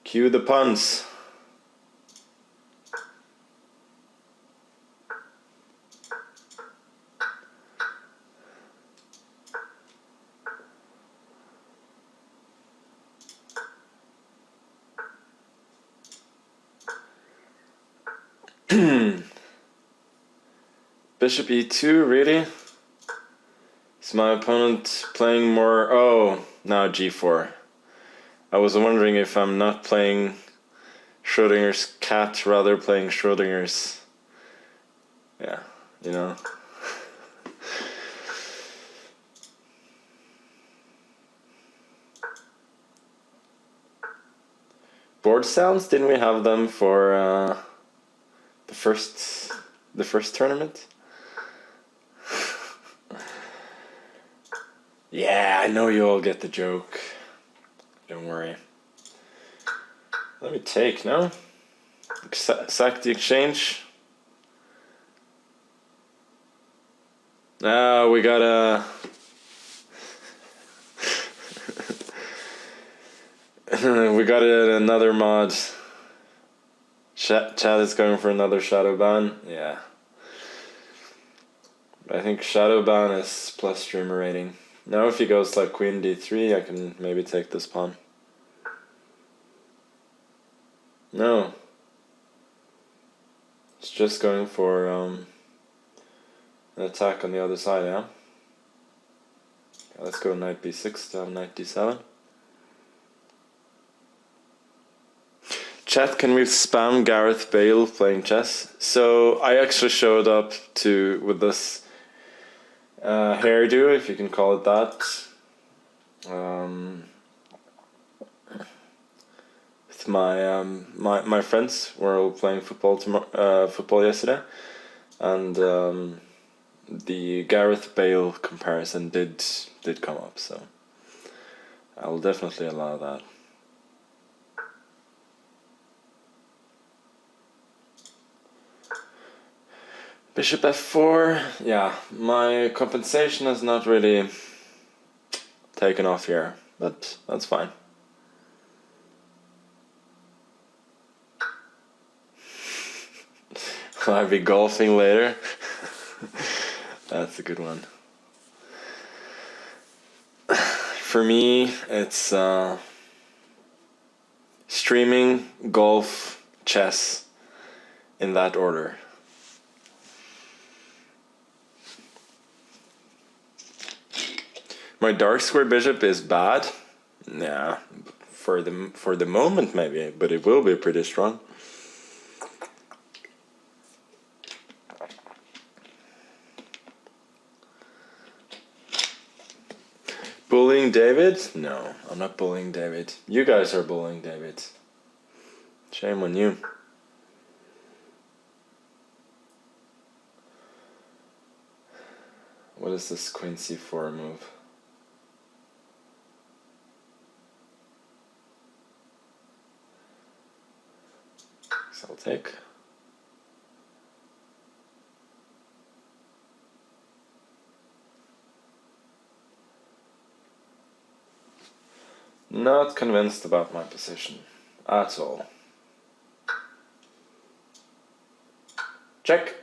Cue the puns. Bishop e2, really? Is my opponent playing more? Oh, now g4. I was wondering if I'm not playing Schrodinger's cat, rather playing Schrodinger's... Yeah, you know. Board sounds, didn't we have them for the first tournament? Yeah, I know you all get the joke. Don't worry. Let me take, no? Sack the exchange. Now we gotta... we got another mod. Chad is going for another shadow ban. Yeah. I think shadow ban is plus streamer rating. Now if he goes like queen d3, I can maybe take this pawn. No. It's just going for an attack on the other side, yeah? Okay, let's go knight b6 to have knight d7. Chat, can we spam Gareth Bale playing chess? So I actually showed up with this hairdo, if you can call it that. With my friends, were all playing football yesterday, and the Gareth Bale comparison did come up, so I'll definitely allow that. Bishop f4, yeah, my compensation has not really taken off here, but that's fine. Will I be golfing later? That's a good one. For me, it's streaming, golf, chess, in that order. My dark square bishop is bad. Yeah, for the moment maybe, but it will be pretty strong. Bullying David? No, I'm not bullying David. You guys are bullying David. Shame on you. What is this queen c4 move? So I'll take. Not convinced about my position at all. Check.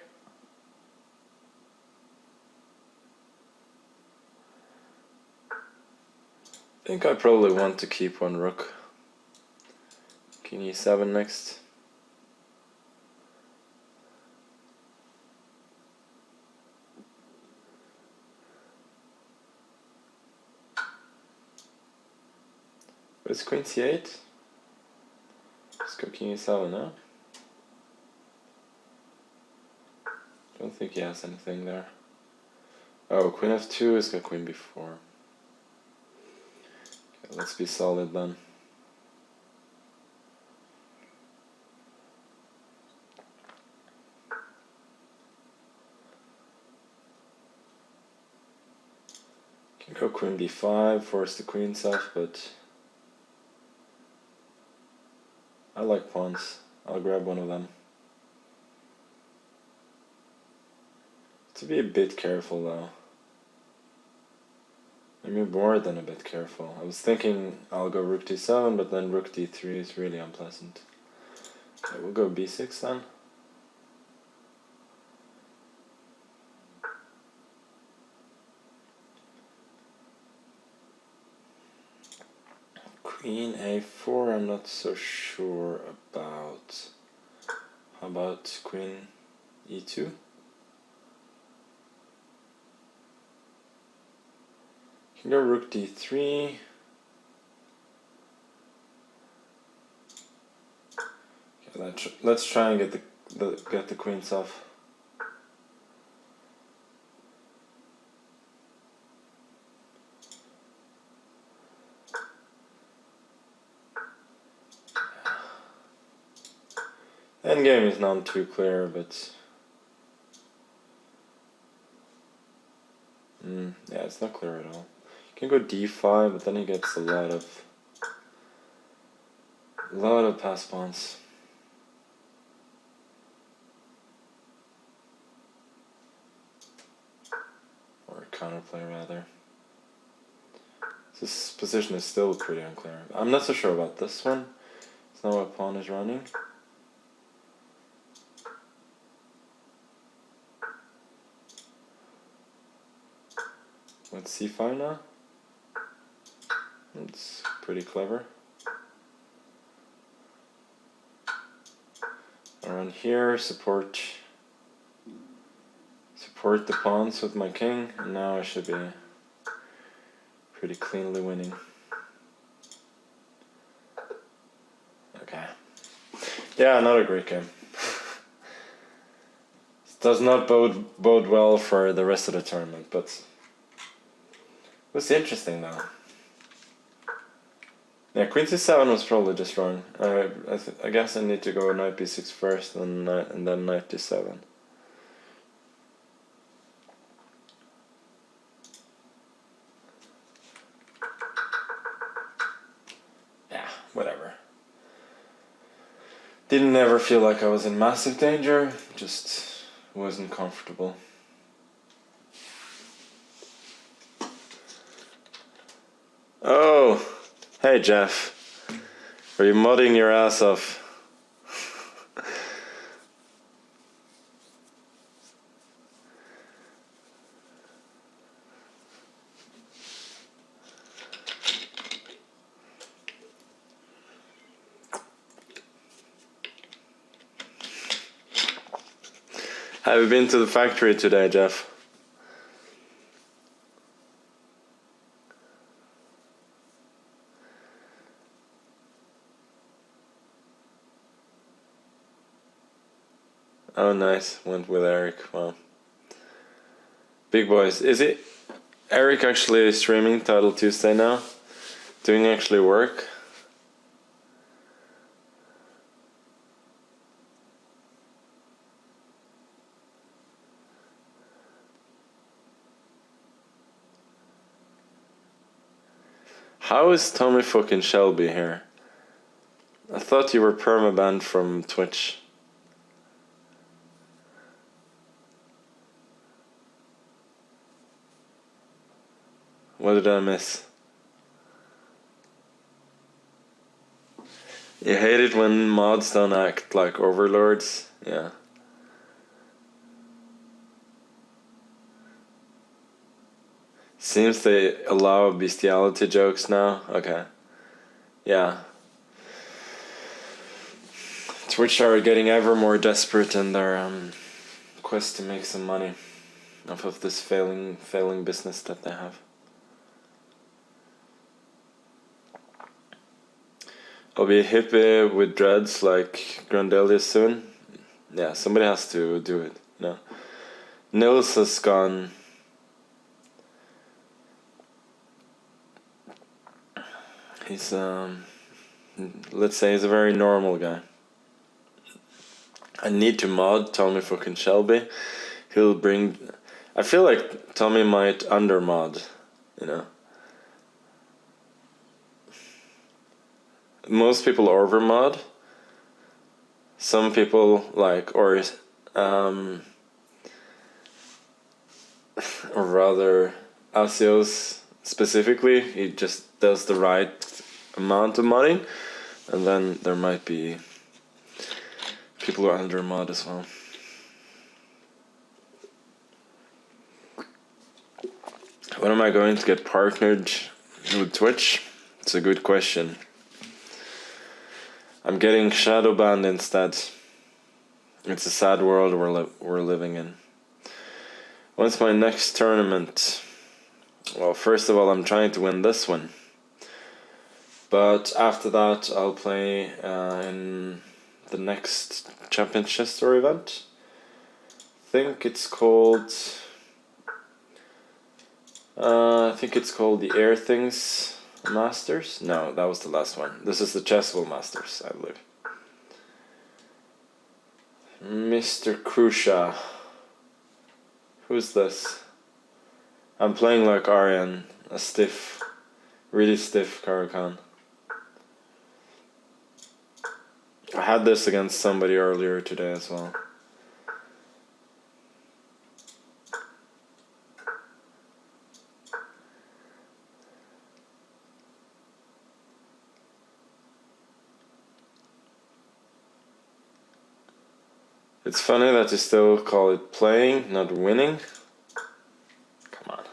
I think I probably want to keep one rook. King e7 next. Where's queen c8? Let's go king e7 now. Don't think he has anything there. Oh, queen f2 has got queen b4. Okay, let's be solid then. Can go queen b5, force the queens off, but I like pawns. I'll grab one of them. To be a bit careful though. I'm more than a bit careful. I was thinking I'll go rook d7, but then rook d3 is really unpleasant. Okay, we'll go b6 then. Queen a4, I'm not so sure about. How about queen e2? Can go rook d3. Okay, let's try and get the queens off. Endgame is not too clear, but yeah, it's not clear at all. You can go d5, but then he gets a lot of pass pawns. Or counterplay rather. This position is still pretty unclear. I'm not so sure about this one. It's not what pawn is running. Let's c5 now. It's pretty clever. Around here, support the pawns with my king, and now I should be pretty cleanly winning. Okay. Yeah, not a great game. It does not bode well for the rest of the tournament, but it was interesting though. Yeah, queen c7 was probably just wrong. I guess I need to go knight b6 first, and then knight d7. Yeah, whatever. Didn't ever feel like I was in massive danger, just wasn't comfortable. Oh, hey Jeff. Are you mudding your ass off? Have you been to the factory today, Jeff? Oh, nice. Went with Eric. Wow. Big boys. Is it Eric actually streaming Title Tuesday now? Doing actually work? How is Tommy fucking Shelby here? I thought you were permabanned from Twitch. What did I miss? You hate it when mods don't act like overlords? Yeah. Seems they allow bestiality jokes now? Okay. Yeah. Twitch are getting ever more desperate in their quest to make some money off of this failing business that they have. I'll be a hippie with dreads like Grandelia soon. Yeah, somebody has to do it, you know. Nils has gone... He's, let's say he's a very normal guy. I need to mod Tommy fucking Shelby. He'll bring... I feel like Tommy might under-mod, you know. Most people over-mod. Some people like, or rather, Asios specifically. He just does the right amount of modding, and then there might be people who are under mod as well. When am I going to get partnered with Twitch? It's a good question. I'm getting shadow banned instead. It's a sad world we're living in. When's my next tournament? Well, first of all, I'm trying to win this one. But after that, I'll play in the next Champion Chess Tour event. I think it's called the Air Things Masters. No, that was the last one. This is the Chessville Masters, I believe. Mr. Krusha. Who's this? I'm playing like Aryan, a stiff, really stiff Karakan. I had this against somebody earlier today as well. It's funny that you still call it playing, not winning. Come on.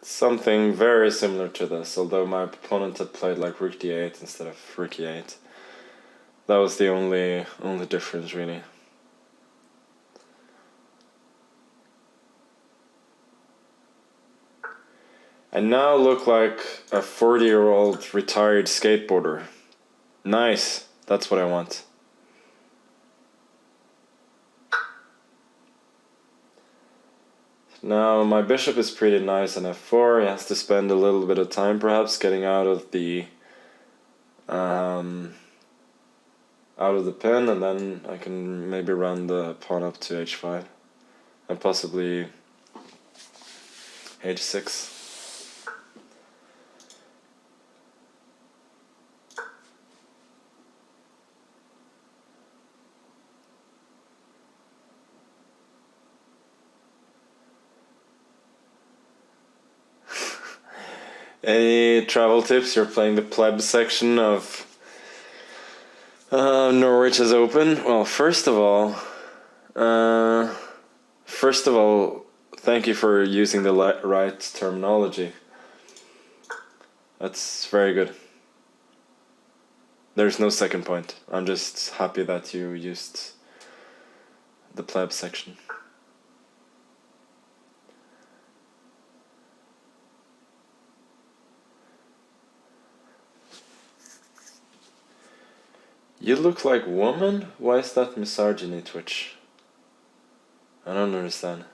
Something very similar to this, although my opponent had played like Rook D8 instead of Rook E8. That was the only difference, really. I now look like a 40-year-old retired skateboarder. Nice, that's what I want. Now my bishop is pretty nice on f4. He has to spend a little bit of time perhaps getting out of the pin, and then I can maybe run the pawn up to h5 and possibly h6. Any travel tips? You're playing the pleb section of Norwich is open. Well, first of all, thank you for using the right terminology. That's very good. There's no second point. I'm just happy that you used the pleb section. You look like woman? Why is that misogyny, Twitch? I don't understand.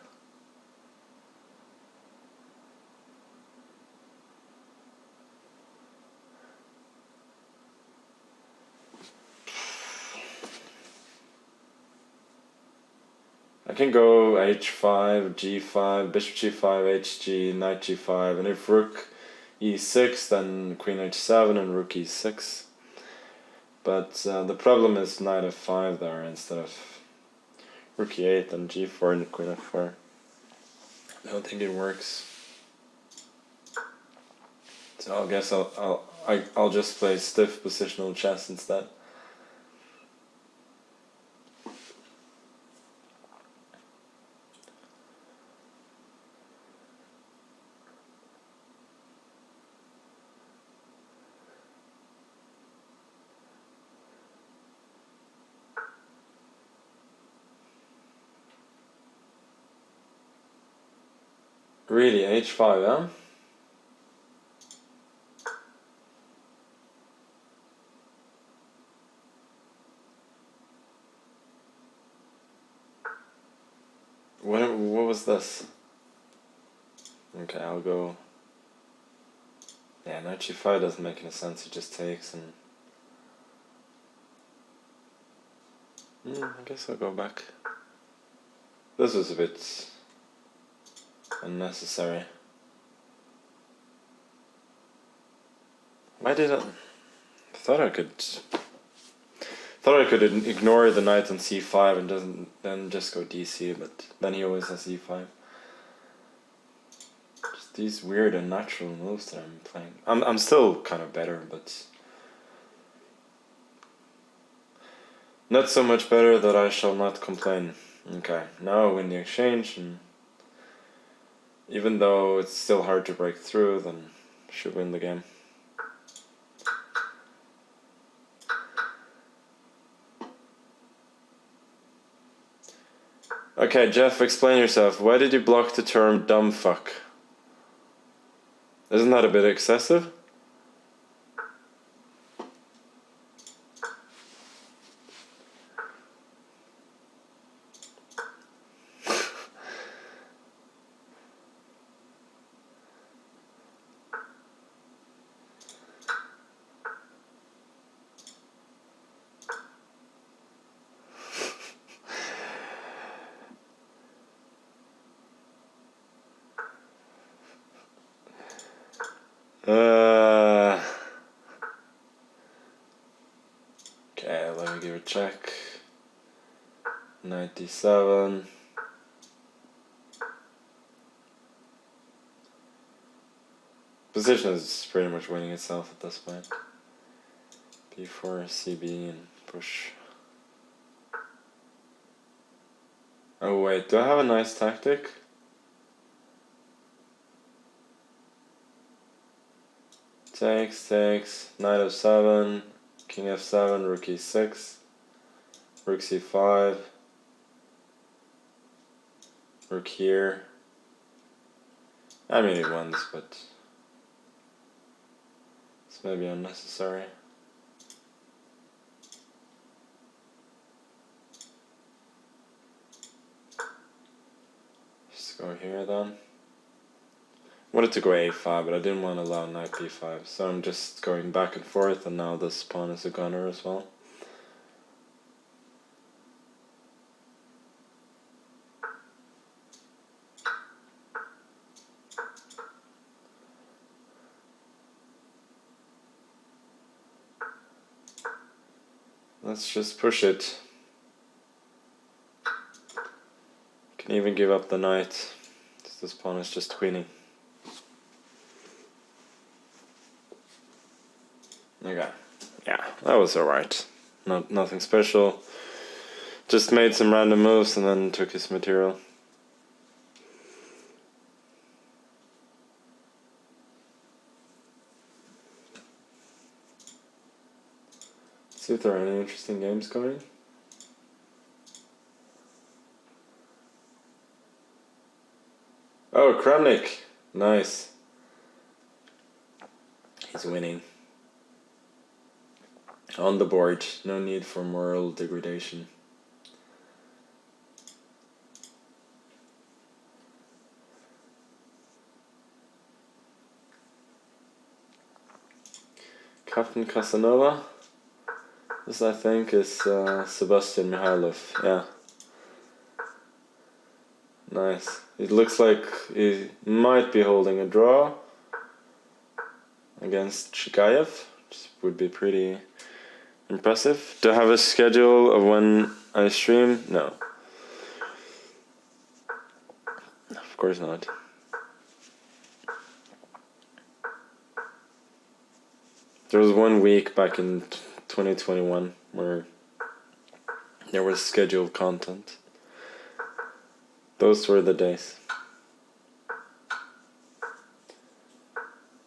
I can go h5, g5, bishop g5, hg, knight g5, and if rook e6, then queen h7 and rook e6. But the problem is knight f5 there instead of rook e8 and g4 and queen f4. I don't think it works. So I guess I'll just play stiff positional chess instead. Really, h5, huh? What was this? Okay, I'll go. Yeah, knight g5 doesn't make any sense. He just takes and. I guess I'll go back. This was a bit unnecessary. Why did I thought Thought I could ignore the knight on c5 and then just go dc, but then he always has e5. Just these weird unnatural moves that I'm playing. I'm still kind of better, but not so much better that I shall not complain. Okay, now I win the exchange, and even though it's still hard to break through, then I should win the game. Okay, Jeff, explain yourself. Why did you block the term dumb fuck? Isn't that a bit excessive? Okay, let me give a check. 97. Position is pretty much winning itself at this point. B4, CB, and push. Oh wait, do I have a nice tactic? Takes, knight f7, king f7, rook e6, rook c5, rook here. I mean it wins, but it's maybe unnecessary. Just go here then. Wanted to go a5, but I didn't want to allow knight b5, so I'm just going back and forth, and now this pawn is a gunner as well. Let's just push it. Can even give up the knight. This pawn is just queening. Okay, yeah, that was alright. Nothing special. Just made some random moves and then took his material. Let's see if there are any interesting games coming. Oh, Kramnik! Nice. He's winning. On the board, no need for moral degradation. Captain Casanova. This, I think, is Sebastian Mihailov. Yeah. Nice. It looks like he might be holding a draw against Shikayev, which would be pretty impressive. Do I have a schedule of when I stream? No. Of course not. There was 1 week back in 2021 where there was scheduled content. Those were the days.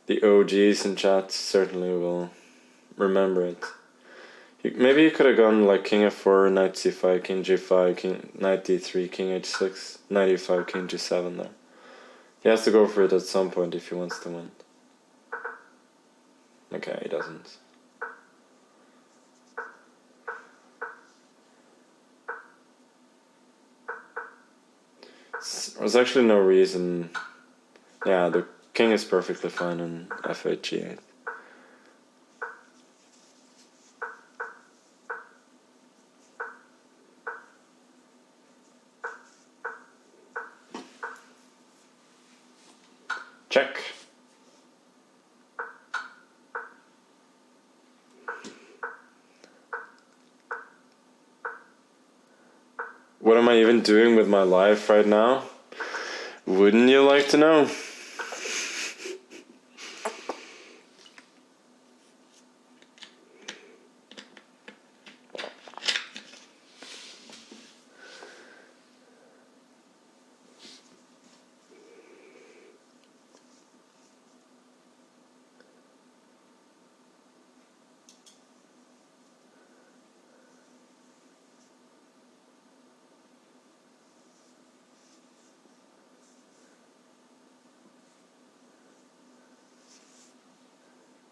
The OGs in chat certainly will remember it. Maybe you could have gone like king f4, knight c5, king g5, knight d3, king h6, knight e5, king g7 there. He has to go for it at some point if he wants to win. Okay, he doesn't. There's actually no reason. Yeah, the king is perfectly fine in f8, g8. Check. What am I even doing with my life right now? Wouldn't you like to know?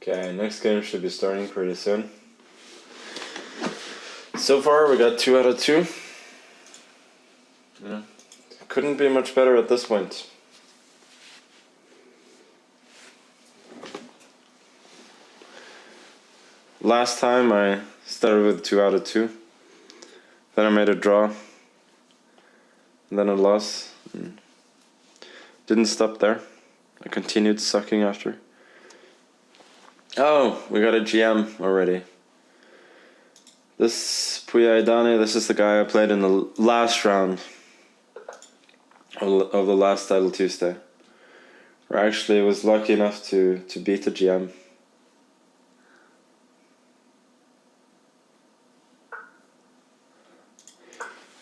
Okay, next game should be starting pretty soon. So far we got 2 out of 2. Yeah. Couldn't be much better at this point. Last time I started with 2 out of 2. Then I made a draw. And then a loss. And didn't stop there. I continued sucking after. Oh, we got a GM already. This Puya Idani, this is the guy I played in the last round of the last Title Tuesday. Where I actually was lucky enough to beat the GM.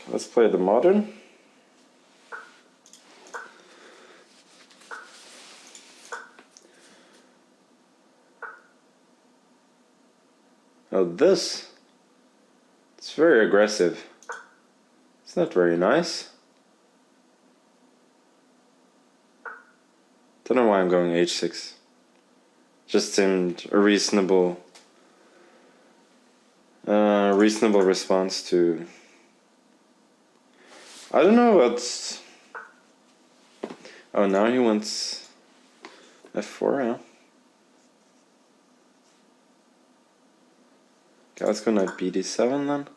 Let's play the modern. Oh, this. It's very aggressive. It's not very nice. Don't know why I'm going h6. Just seemed a reasonable response to. I don't know what's. Oh, now he wants f4, yeah. Okay, let's go knight bd7 then.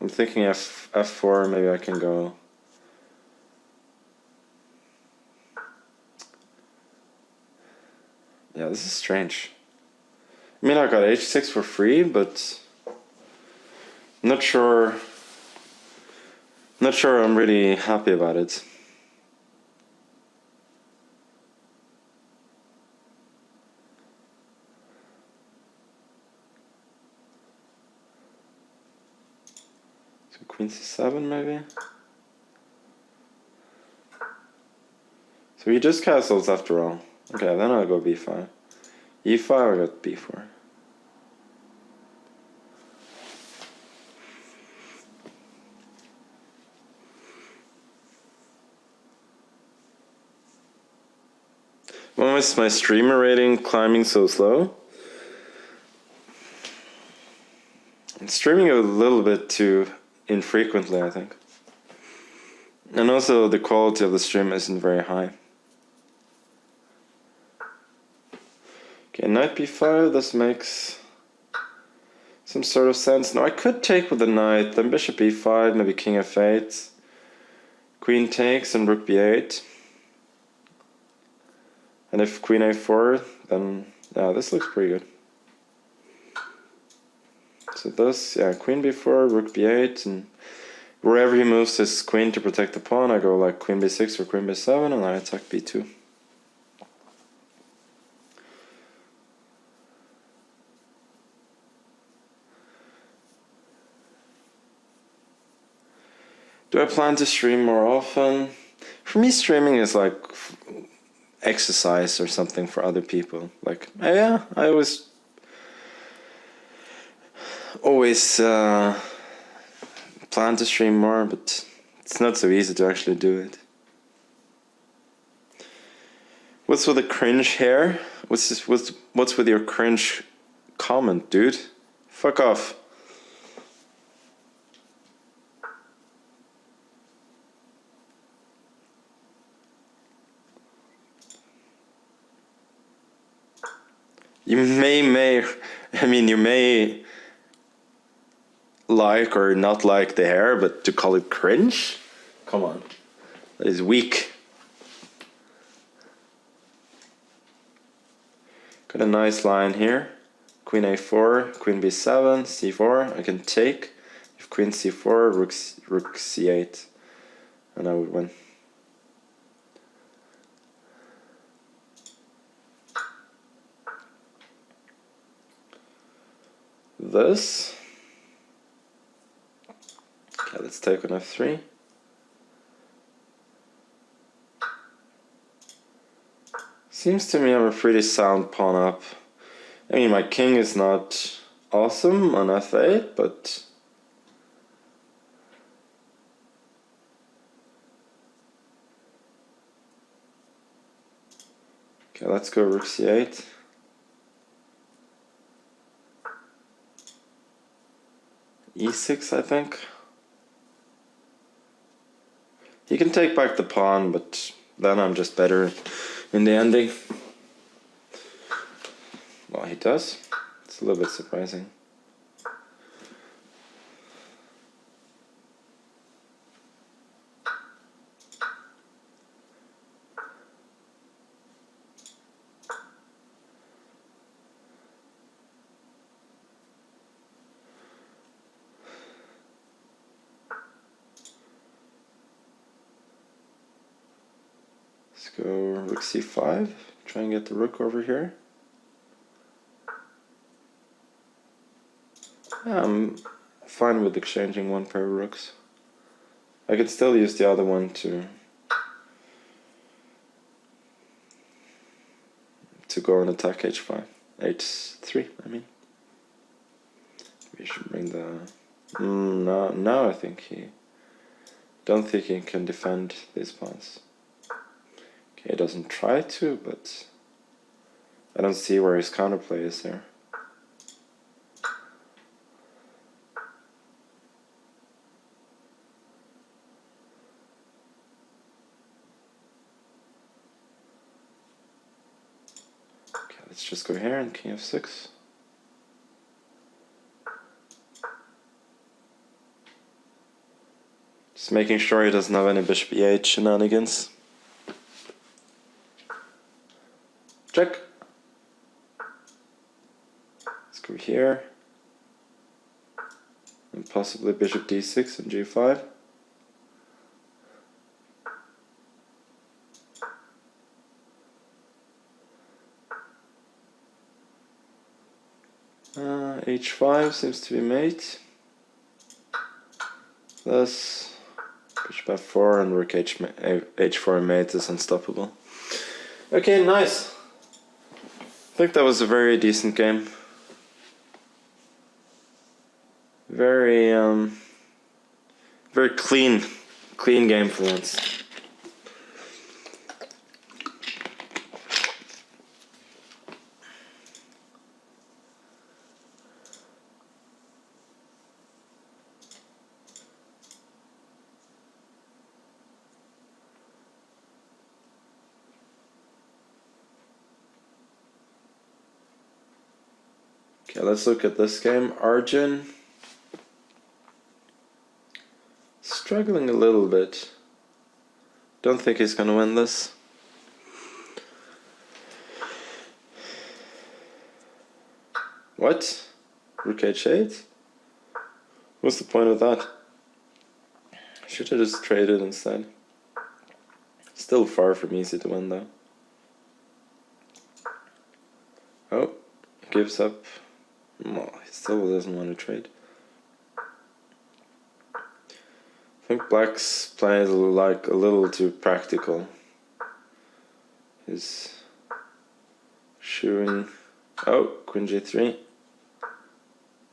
I'm thinking f4, maybe I can go. Yeah, this is strange. I mean, I got h6 for free, but I'm not sure I'm really happy about it. So queen c7 maybe? So he just castles after all. Okay, then I'll go b5. e5, I got b4. Why is my streamer rating climbing so slow? I'm streaming a little bit too infrequently, I think. And also the quality of the stream isn't very high. Okay, knight b5, this makes some sort of sense. Now I could take with the knight, then bishop e5, maybe king f8. Queen takes and rook b8. And if queen a4, then yeah, this looks pretty good. So this, yeah, queen b4, rook b8, and wherever he moves his queen to protect the pawn, I go like queen b6 or queen b7, and I attack b2. Do I plan to stream more often? For me, streaming is like exercise or something for other people. Like, yeah, I always plan to stream more, but it's not so easy to actually do it. What's with the cringe hair? What's with your cringe comment, dude? Fuck off. You may like or not like the hair, but to call it cringe? Come on. That is weak. Got a nice line here. Queen a4, queen b7, c4. I can take. If queen c4, rook c8, and I would win. This. Okay, let's take on f3. Seems to me I'm a pretty sound pawn up. I mean, my king is not awesome on f8, but okay, let's go rook c8. e6, I think. He can take back the pawn, but then I'm just better in the ending. Well, he does. It's a little bit surprising. Let's go rook c5, try and get the rook over here. Yeah, I'm fine with exchanging one pair of rooks. I could still use the other one to go and attack h5. h3, I mean. We should bring the... no, I think he... Don't think he can defend these pawns. Okay, he doesn't try to, but I don't see where his counterplay is there. Okay, let's just go here and king f6. Just making sure he doesn't have any bishop e8 shenanigans. Check. Let's go here. And possibly bishop d6 and g5. H5 seems to be mate. Thus, bishop f4 and rook h4 mate is unstoppable. Okay, nice. I think that was a very decent game. Very, very clean game for once. Okay, let's look at this game. Arjun struggling a little bit. Don't think he's gonna win this. What? Rook h8? What's the point of that? Should have just traded instead. Still far from easy to win though. Oh, gives up. Oh, he still doesn't want to trade. I think Black's play is like a little too practical. He's shooing. Oh, queen g3.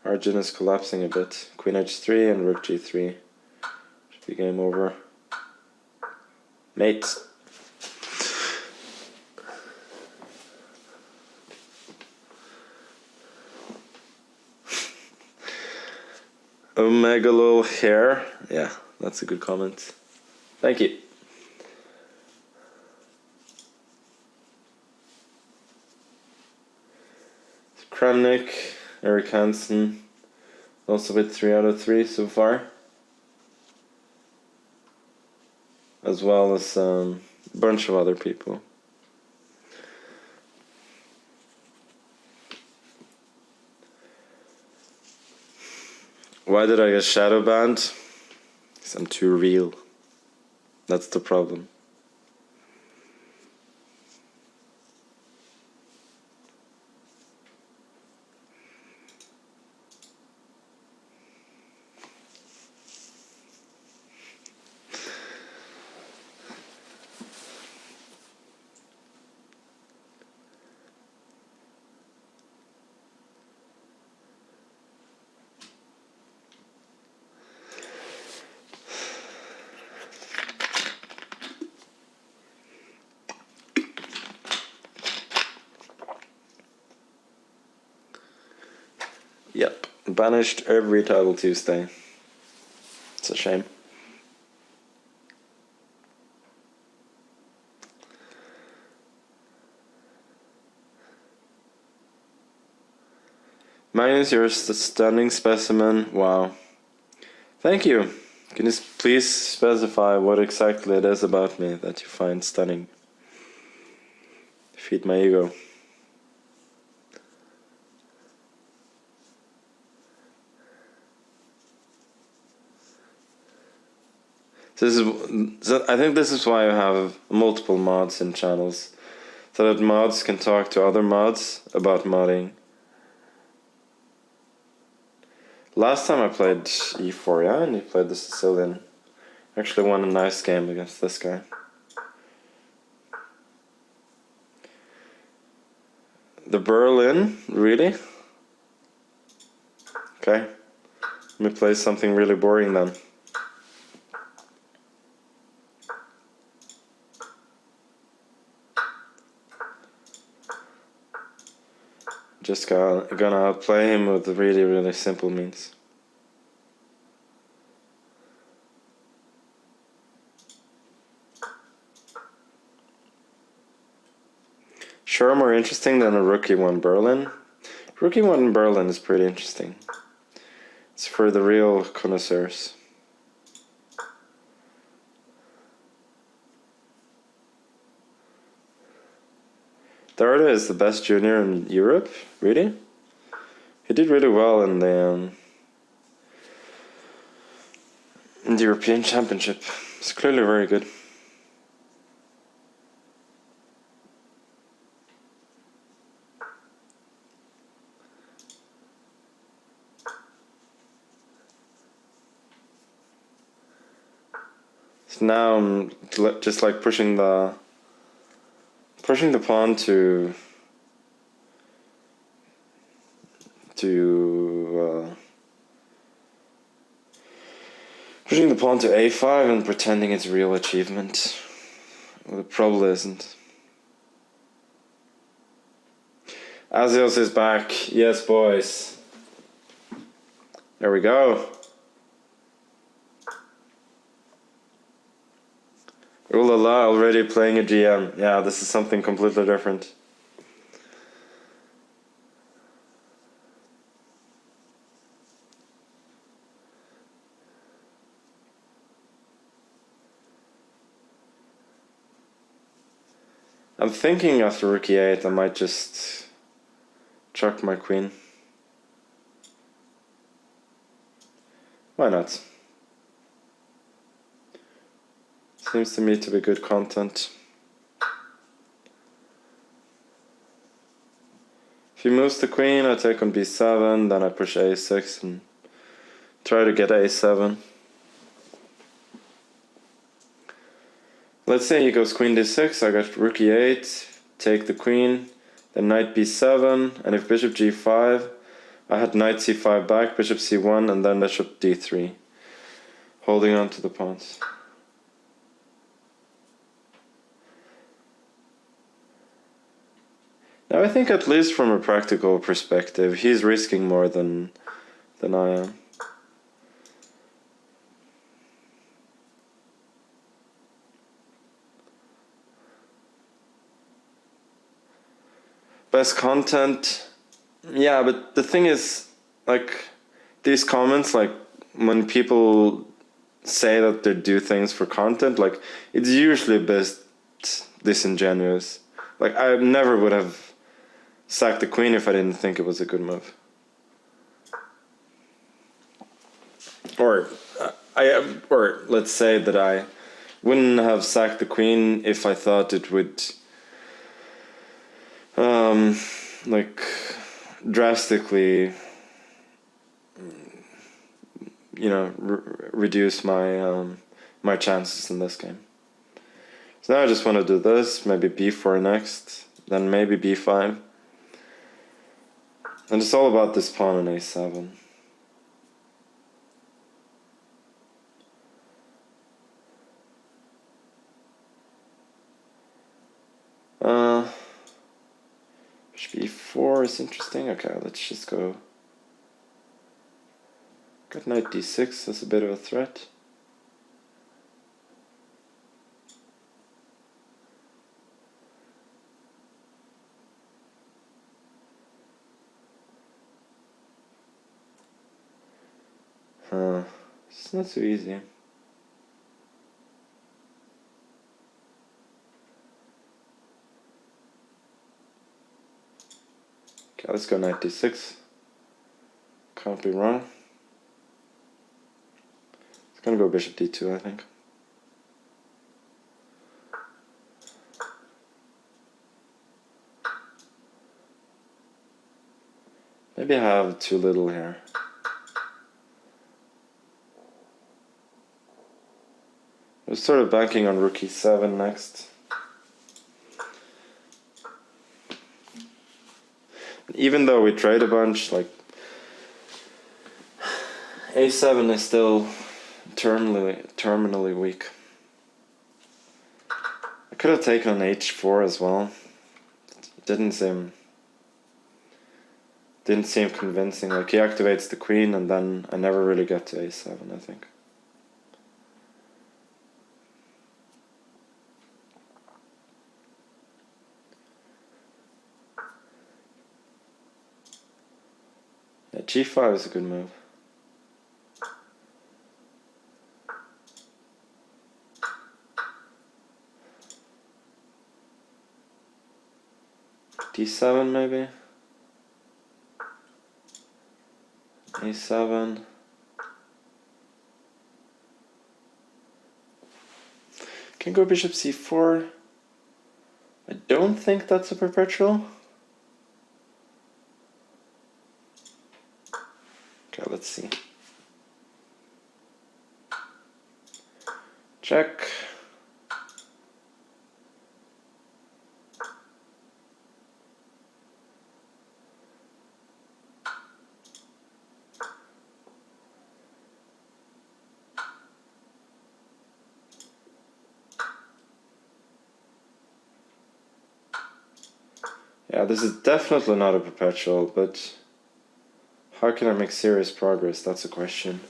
Arjun is collapsing a bit. Queen h3 and rook g3. Should be game over. Mate. Omega little hair. Yeah, that's a good comment. Thank you. Kramnik, Eric Hansen, also with 3 out of 3 so far. As well as a bunch of other people. Why did I get shadow banned? Because I'm too real. That's the problem. Yep, banished every title Tuesday. It's a shame. Magnus, you're a stunning specimen. Wow. Thank you. Can you please specify what exactly it is about me that you find stunning? Feed my ego. I think this is why I have multiple mods in channels, so that mods can talk to other mods about modding. Last time I played E4, yeah, and he played the Sicilian. Actually won a nice game against this guy. The Berlin? Really? Okay. Let me play something really boring then. Just gonna outplay him with really, really simple means. Sure, more interesting than a rookie one Berlin. Rookie one in Berlin is pretty interesting. It's for the real connoisseurs. There it is, the best junior in Europe? Really? He did really well in the European Championship. It's clearly very good. So now I'm just like pushing the pawn to pushing the pawn to a5 and pretending it's real achievement. Well, it probably isn't. Azios is back. Yes, boys. There we go. Ooh la la, already playing a GM. Yeah, this is something completely different. I'm thinking after rook e8 I might just chuck my queen. Why not? Seems to me to be good content. If he moves the queen, I take on b7, then I push a6 and try to get a7. Let's say he goes queen d6, I got rook e8, take the queen, then knight b7, and if bishop g5, I had knight c5 back, bishop c1, and then bishop d3, holding on to the pawns. Now I think at least from a practical perspective, he's risking more than I am. Best content, yeah, but the thing is, like, these comments, like, when people say that they do things for content, like, it's usually a bit disingenuous. Like, I never would have sacked the queen if I didn't think it was a good move. or let's say that I wouldn't have sacked the queen if I thought it would like drastically reduce my my chances in this game. So now I just want to do this, maybe b4 next, then maybe b5. And it's all about this pawn on a7. b4 is interesting. Okay, let's just go. Got knight d6, that's a bit of a threat. It's not so easy. Okay, let's go knight d6. Can't be wrong. It's gonna go bishop d2, I think. Maybe I have too little here. I was sort of banking on rook e7 next. Even though we trade a bunch, like a7 is still terminally weak. I could have taken on h4 as well. It didn't seem convincing. Like he activates the queen and then I never really get to a7, I think. Yeah, g5 is a good move. d7 maybe. a7. Can go bishop c4. I don't think that's a perpetual. Okay, let's see. Check. Yeah, this is definitely not a perpetual, but how can I make serious progress? That's a question.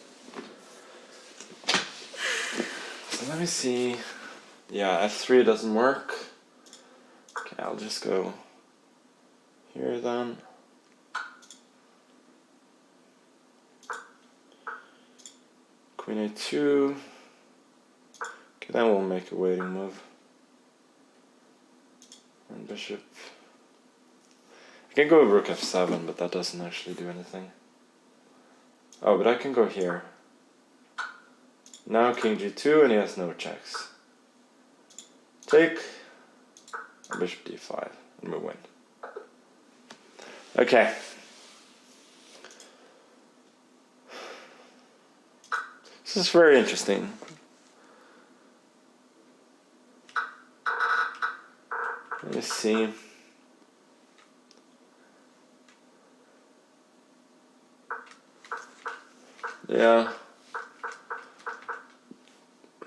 So let me see. Yeah, f3 doesn't work. Okay, I'll just go here then. Queen a2. Okay, then we'll make a waiting move. And bishop. I can go rook f7, but that doesn't actually do anything. Oh, but I can go here. Now king g2 and he has no checks. Take. And bishop d5 and we win. Okay. This is very interesting. Let me see. Yeah. I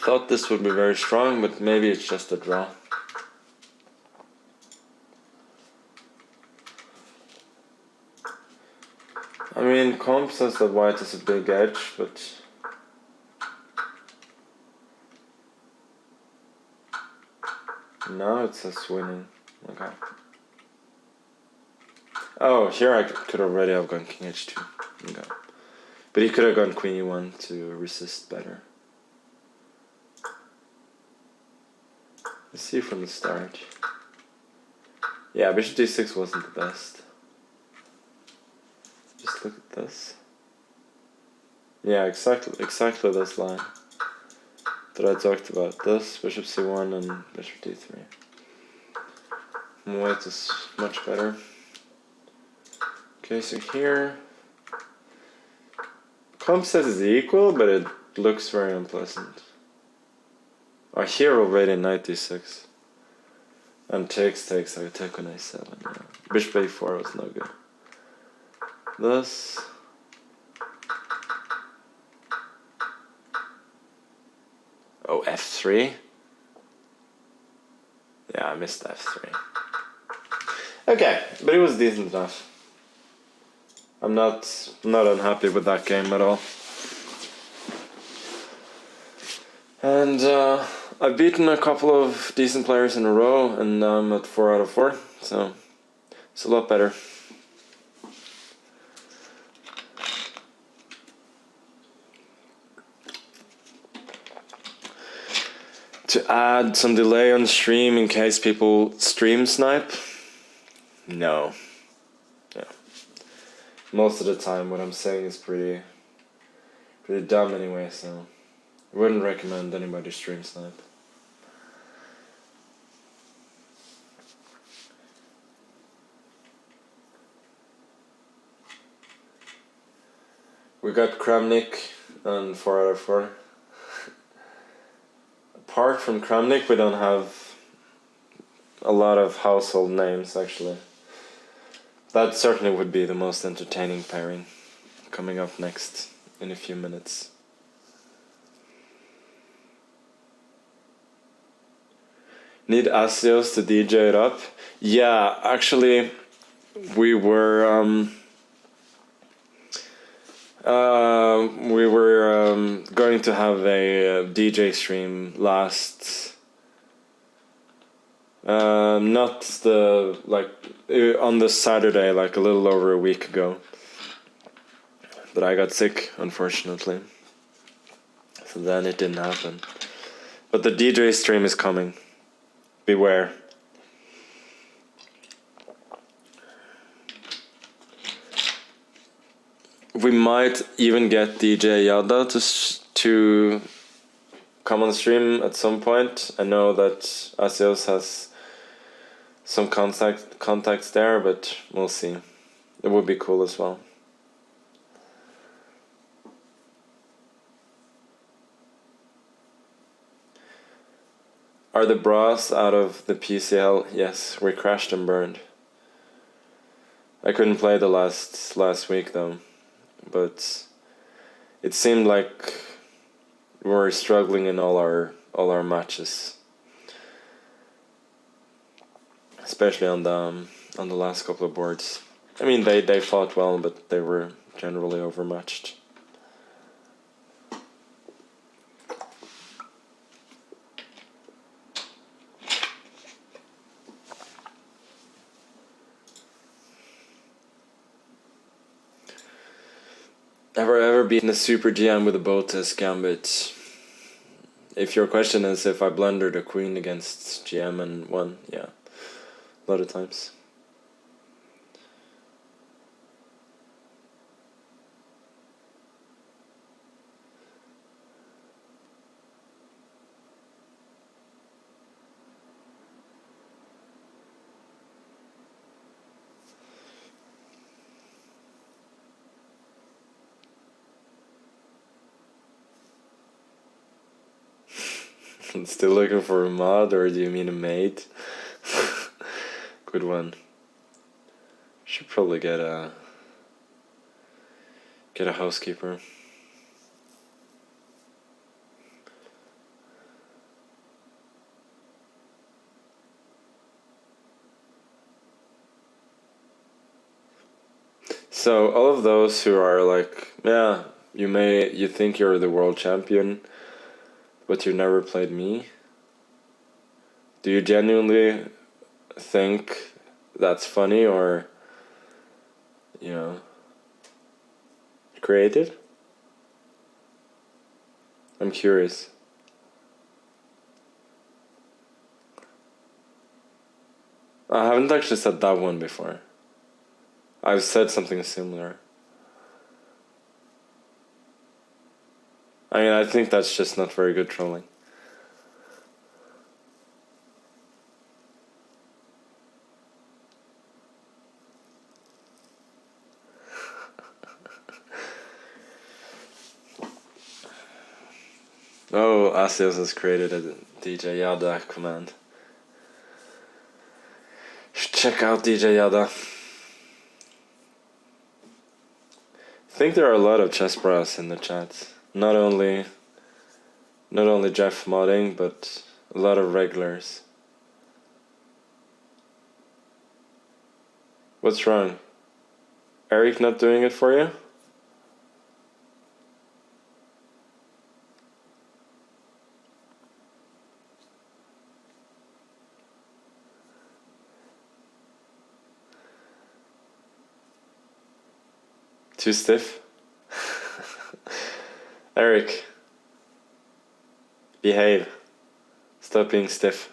thought this would be very strong, but maybe it's just a draw. I mean, comp says that white is a big edge, but now it says winning. Okay. Oh, here I could already have gone king h2. Okay. But he could have gone queen e1 to resist better. Let's see from the start. Yeah, bishop d6 wasn't the best. Just look at this. Yeah, exactly this line that I talked about. This, bishop c1 and bishop d3. White is much better. Okay, so here comp says it's equal, but it looks very unpleasant. Oh, here already knight d6. And takes, I take on a7, yeah. Bishop a4 was no good. This. Oh, f3? Yeah, I missed f3. Okay, but it was decent enough. I'm not unhappy with that game at all. And I've beaten a couple of decent players in a row, and now I'm at 4 out of 4, so it's a lot better. To add some delay on stream in case people stream snipe? No. Yeah. Most of the time what I'm saying is pretty dumb anyway, so I wouldn't recommend anybody stream snipe. We got Kramnik and 4 out of 4. Apart from Kramnik, we don't have a lot of household names, actually. That certainly would be the most entertaining pairing coming up next in a few minutes. Need Asios to DJ it up? Yeah, actually, we were going to have a DJ stream last, not the, on the Saturday, like a little over a week ago. But I got sick, unfortunately. So then it didn't happen. But the DJ stream is coming. Beware. We might even get DJ Yada to come on stream at some point. I know that Asios has some contacts there, but we'll see. It would be cool as well. Are the bras out of the PCL? Yes, we crashed and burned. I couldn't play the last week though, but it seemed like we were struggling in all our matches, especially on the last couple of boards. I mean, they fought well, but they were generally overmatched. Ever beaten a super GM with a Botas gambit? If your question is if I blundered a queen against GM and won, yeah, a lot of times. Still looking for a mod, or do you mean a maid? Good one. Should probably get a housekeeper. So all of those who are like, yeah, you think you're the world champion, but you never played me. Do you genuinely think that's funny, or, you know, creative? I'm curious. I haven't actually said that one before. I've said something similar. mean, I think that's just not very good trolling. Oh, Asios has created a DJ Yada command. Check out DJ Yada. I think there are a lot of chess bras in the chat. Not only Jeff modding, but a lot of regulars. What's wrong? Eric not doing it for you? Too stiff? Eric, behave. Stop being stiff.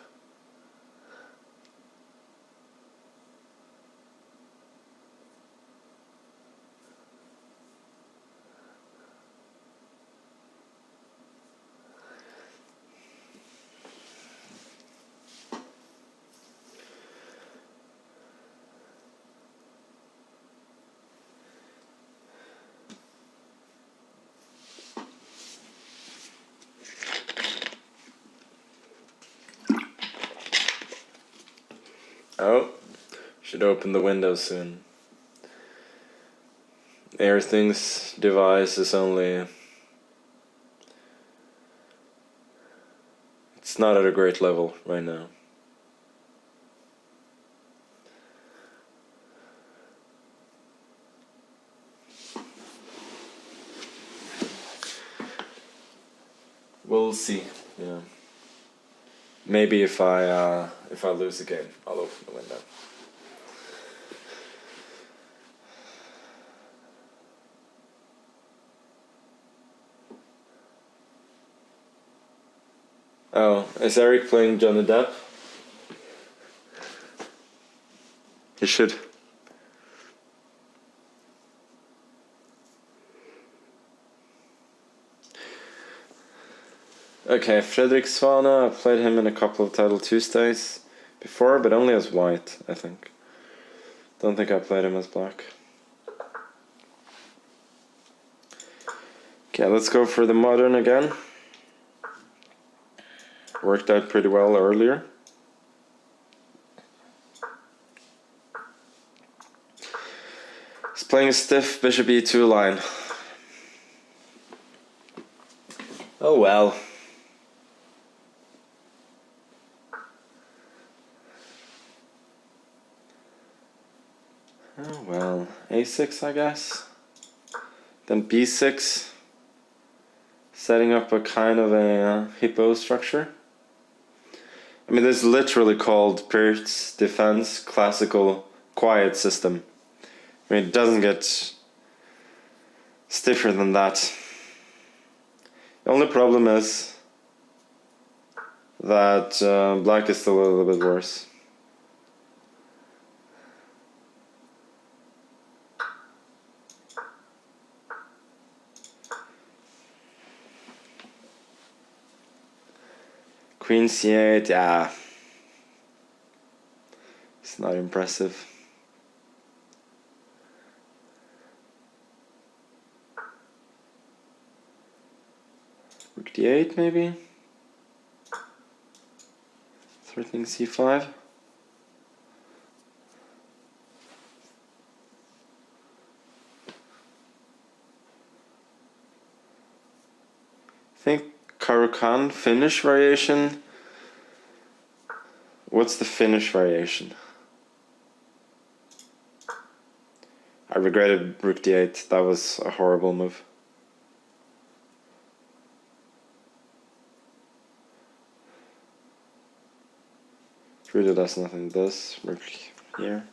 Oh, should open the window soon. Everything's device is only... It's not at a great level right now. We'll see. Yeah. Maybe if I lose the game, I'll open the window. Oh, is Eric playing Johnny Depp? He should. Okay, Fredrik Svana, I played him in a couple of Title Tuesdays before, but only as white, I think. Don't think I played him as black. Okay, let's go for the modern again. Worked out pretty well earlier. He's playing a stiff bishop e2 line. Oh well. Oh well, a6 I guess. Then b6. Setting up a kind of a hippo structure. I mean, this is literally called Pirt's defense classical quiet system. I mean, it doesn't get stiffer than that. The only problem is that black is still a little bit worse. Queen c8, yeah. It's not impressive. Rook d8 maybe? Threatening c5. I think Caro-Kann Finnish variation. What's the Finnish variation? I regretted Rook d8. That was a horrible move. It really does nothing. This Rook here.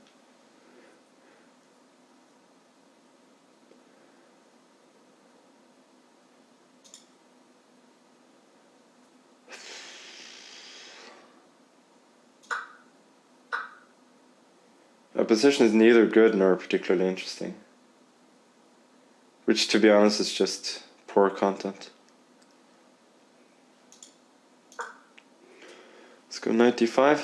A position is neither good nor particularly interesting. Which, to be honest, is just poor content. Let's go knight d5.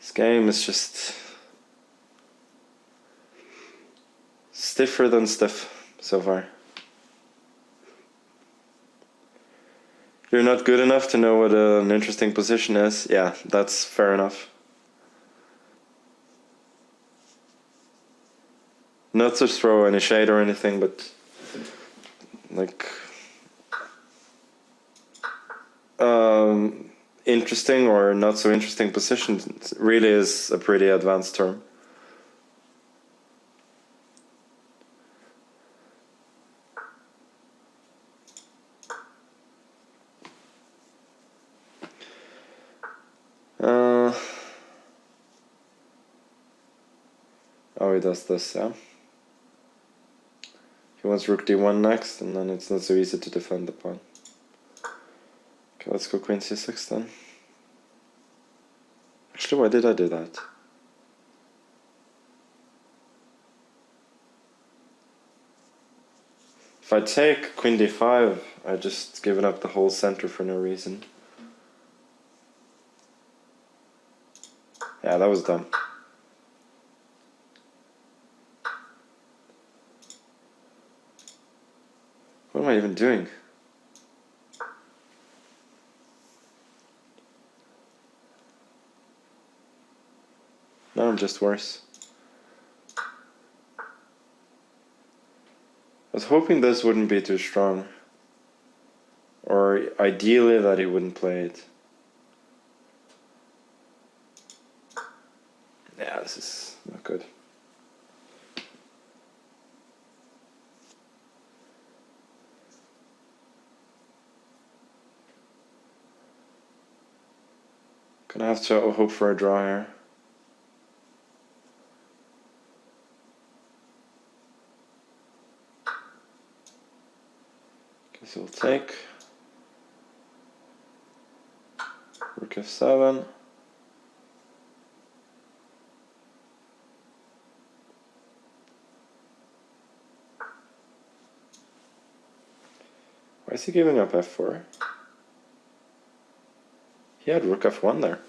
This game is just stiffer than stiff so far. You're not good enough to know what an interesting position is. Yeah, that's fair enough. Not to throw any shade or anything, but like interesting or not so interesting position really is a pretty advanced term. Oh, he does this, yeah. He wants rook d1 next, and then it's not so easy to defend the pawn. Okay, let's go queen c6 then. Actually, why did I do that? If I take queen d5, I just given up the whole center for no reason. Yeah, that was dumb. What am I even doing? Now I'm just worse. I was hoping this wouldn't be too strong. Or ideally that he wouldn't play it. Yeah, this is not good. Gonna have to hope for a draw here. Guess we'll take rook f7. Why is he giving up f4? He had rook f1 there.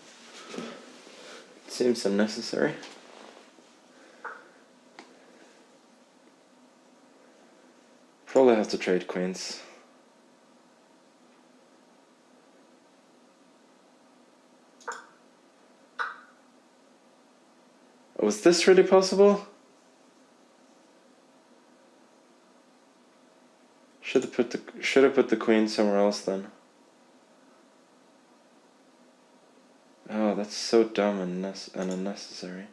It seems unnecessary. Probably have to trade queens. Was this really possible? Should have put the queen somewhere else then. Oh, that's so dumb and unnecessary.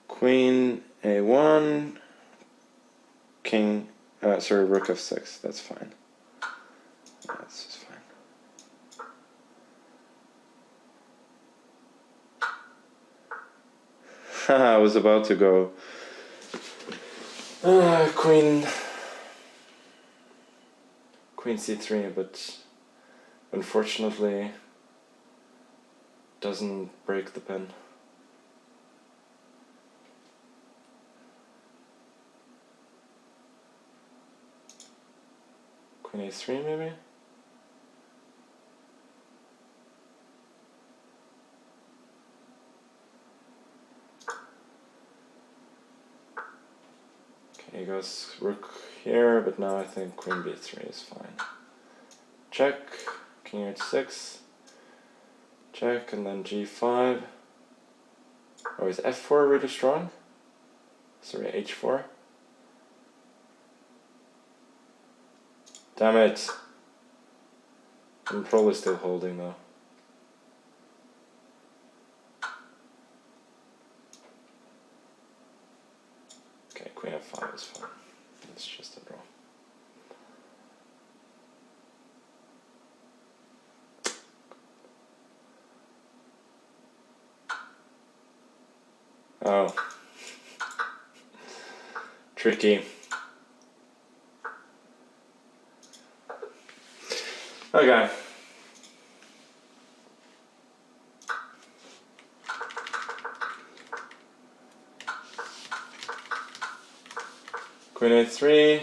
Queen a1, king, sorry, rook f6. That's fine. That's just fine. I was about to go queen c3, but unfortunately doesn't break the pin. Queen a3 maybe? Okay, he goes rook here, but now I think queen b3 is fine. Check, king h6, check, and then g5. Oh, is f4 really strong? Sorry, h4. Damn it. I'm probably still holding though. Okay, queen f5 is fine. It's just a draw. Oh. Tricky. Okay. Queen A3.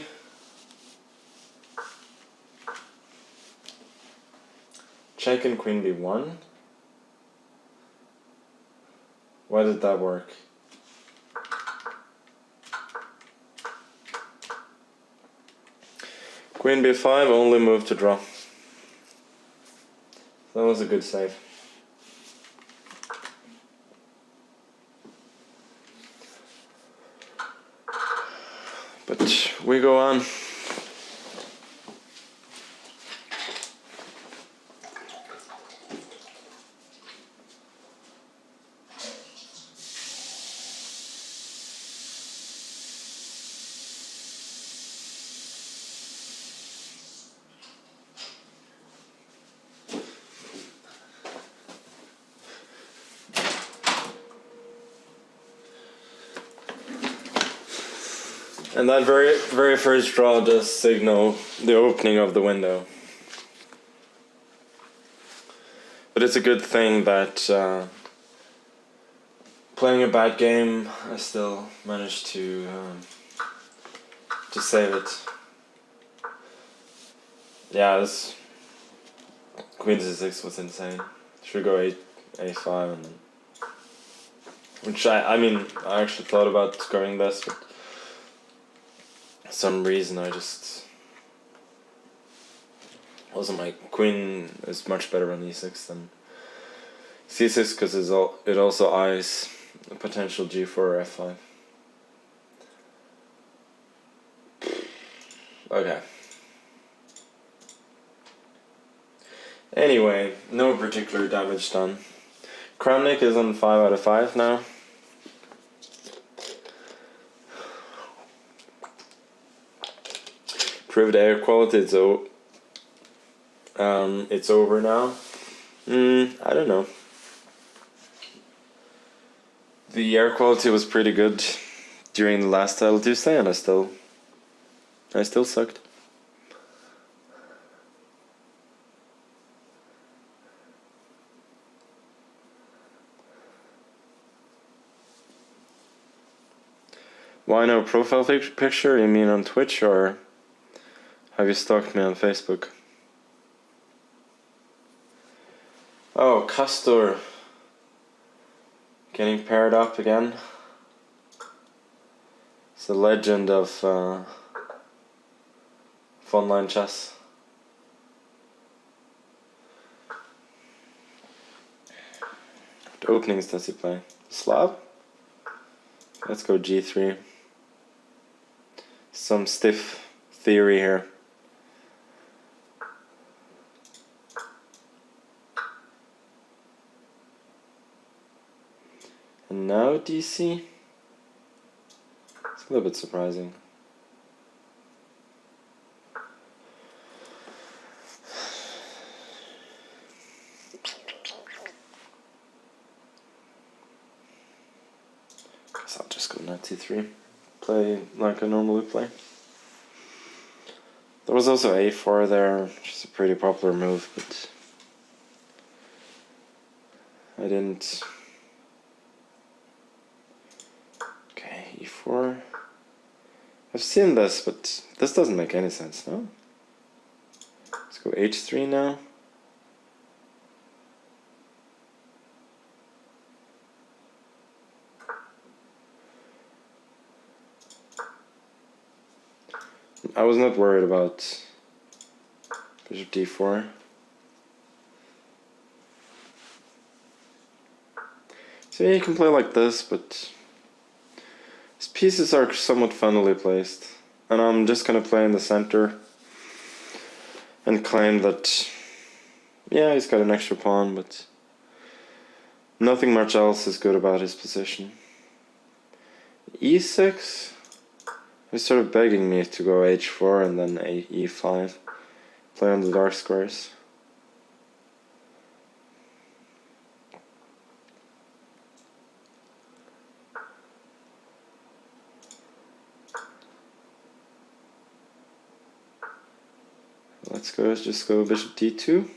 Check and Queen B1. Why did that work? Queen B5, only move to draw. That was a good save. But we go on. And that very first draw does signal the opening of the window. But it's a good thing that playing a bad game, I still managed to save it. Yeah, this Queen C6 was insane. Should go A5 and which I mean I actually thought about going this, but for some reason I just wasn't. My queen is much better on E6 than C6 because it also eyes a potential G4 or F5. Okay. Anyway, no particular damage done. Kramnik is on 5 out of 5 now. Improved air quality, it's over now. I don't know. The air quality was pretty good during the last Title Tuesday, and I still sucked. Why no profile picture? You mean on Twitch, or have you stalked me on Facebook? Oh, Castor. Getting paired up again. It's the legend of online chess. What openings does he play? Slav? Let's go G3. Some stiff theory here. And now DC? It's a little bit surprising. Guess I'll just go knight C3. Play like I normally play. There was also A4 there, which is a pretty popular move, but I didn't. Okay, E4. I've seen this, but this doesn't make any sense, no? Let's go H3 now. I was not worried about bishop D4. So yeah, you can play like this, but his pieces are somewhat funnily placed. And I'm just gonna play in the center and claim that, yeah, he's got an extra pawn, but nothing much else is good about his position. E6? He's sort of begging me to go H4 and then E5. Play on the dark squares. Let's just go bishop d2.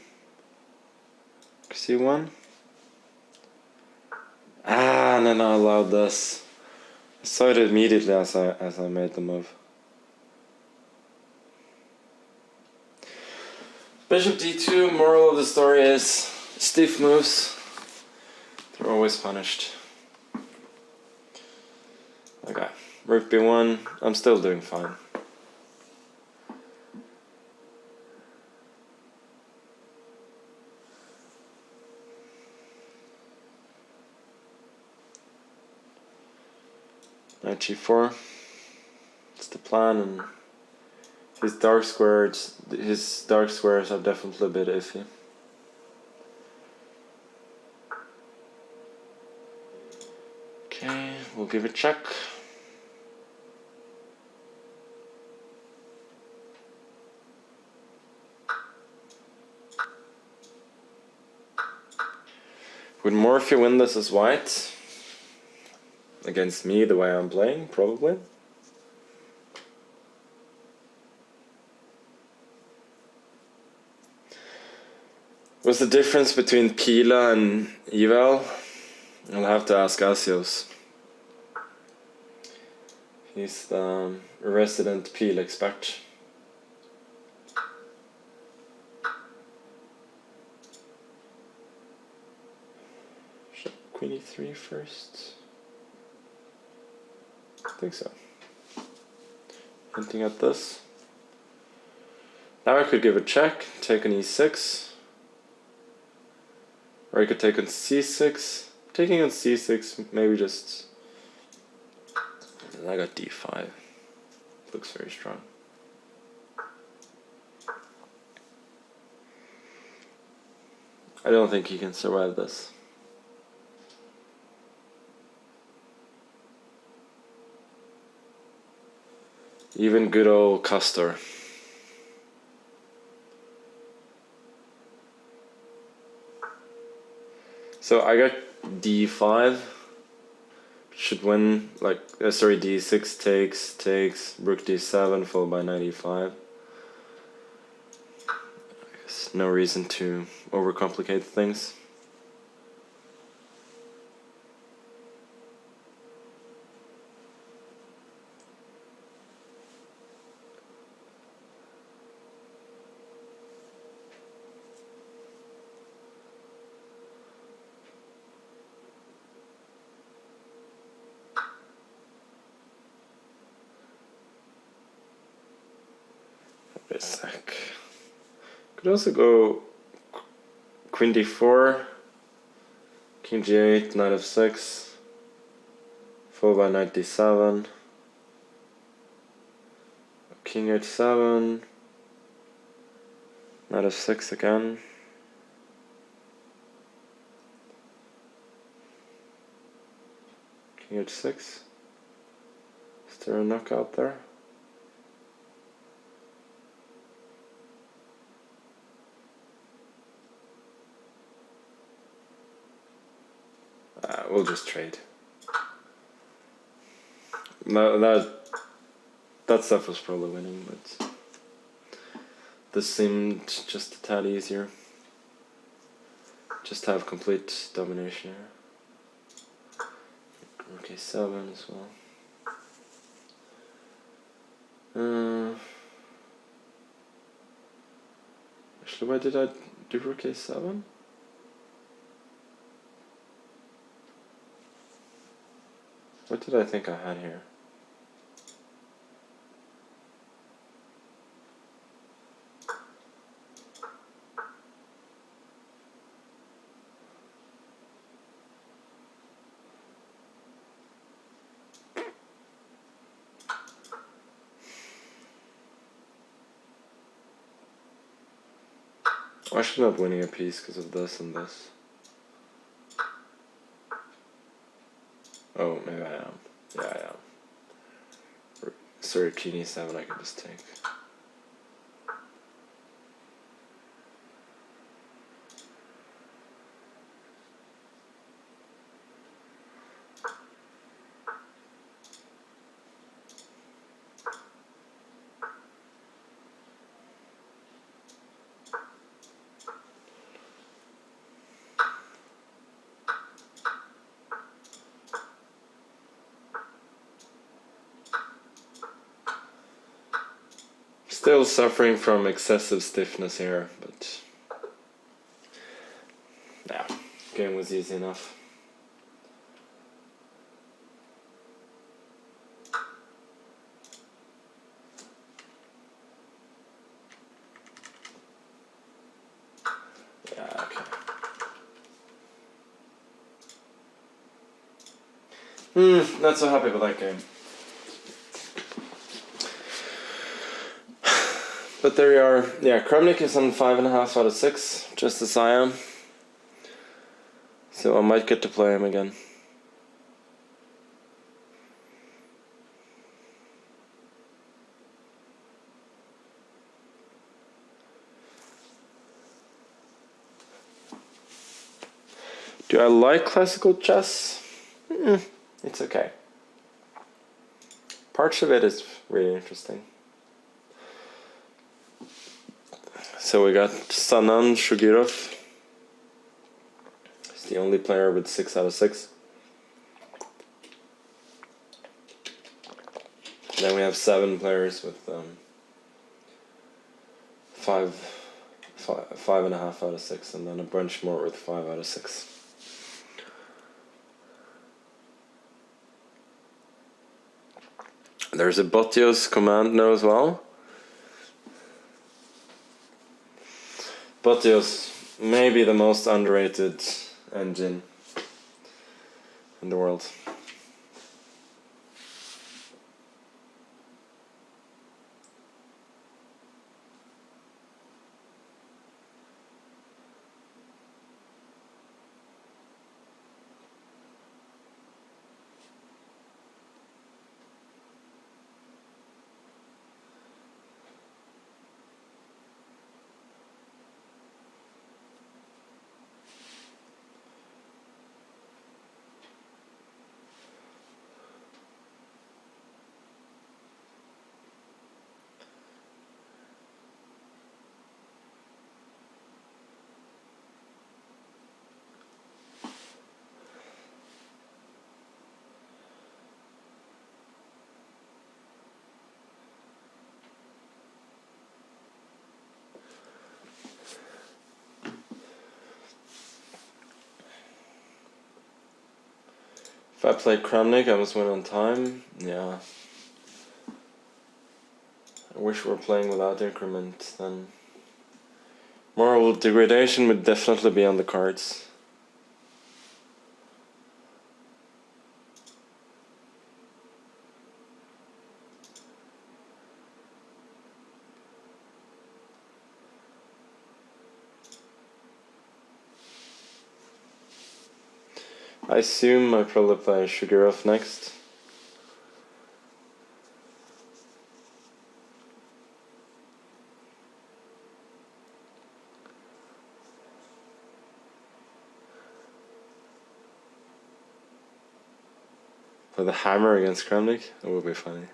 c1. Ah, no, I allowed this. I saw it immediately as I made the move. Bishop d2, moral of the story is stiff moves, they're always punished. Okay, rook b1, I'm still doing fine. Knight g4, it's the plan, and his dark squares are definitely a bit iffy. Okay, we'll give it a check. Would Morphy win this as white? Against me, the way I'm playing, probably. What's the difference between Pila and Eval? I'll have to ask Asios. He's the resident Pila expert. Should Queen e3 first? I think so. Hinting at this. Now I could give a check, take on e6. Or I could take on c6. Taking on c6, maybe just... I got d5. Looks very strong. I don't think he can survive this. Even good old Castor. So I got d5. Should win, like, sorry, d6 takes, rook d7 followed by knight e5. I guess no reason to overcomplicate things. Wait a sec. Could also go Queen d4, King g8, knight f6, followed by knight d7, King h7, knight f6 again. King h6. Is there a knockout there? We'll just trade. No, that stuff was probably winning, but this seemed just a tad easier. Just have complete domination here. Rook a7 as well. Actually, why did I do rook a7? What did I think I had here? I should not winning a piece because of this and this. Oh, maybe I am. Yeah, I am. Sorry, King e7 I can just take. Still suffering from excessive stiffness here, but yeah, game was easy enough. Yeah, okay. Not so happy with that game. But there you are. Yeah, Kramnik is on 5.5 out of 6, just as I am. So I might get to play him again. Do I like classical chess? It's okay. Parts of it is really interesting. So we got Sanan Shugirov. He's the only player with 6 out of 6. Then we have 7 players with 5.5 out of 6, and then a bunch more with 5 out of 6. There's a Botios command now as well. Botios, maybe the most underrated engine in the world. If I play Kramnik, I must win on time. Yeah. I wish we were playing without increment, then moral degradation would definitely be on the cards. I assume I probably play Shugirov next. For the hammer against Kramnik, that would be funny.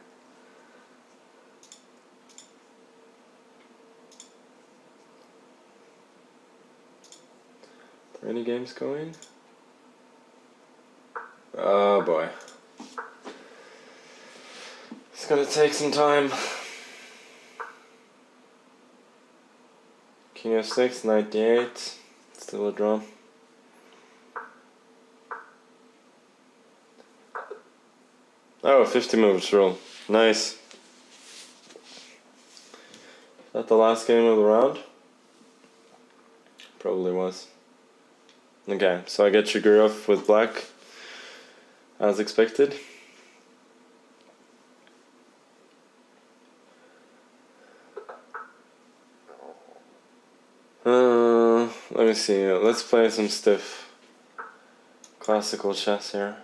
Are there any games going? Oh boy. It's gonna take some time. King f6, 98. Still a draw. Oh, 50 moves rule. Nice. Is that the last game of the round? Probably was. Okay, so I get Shugirov with black, as expected. Let me see. Let's play some stiff classical chess here.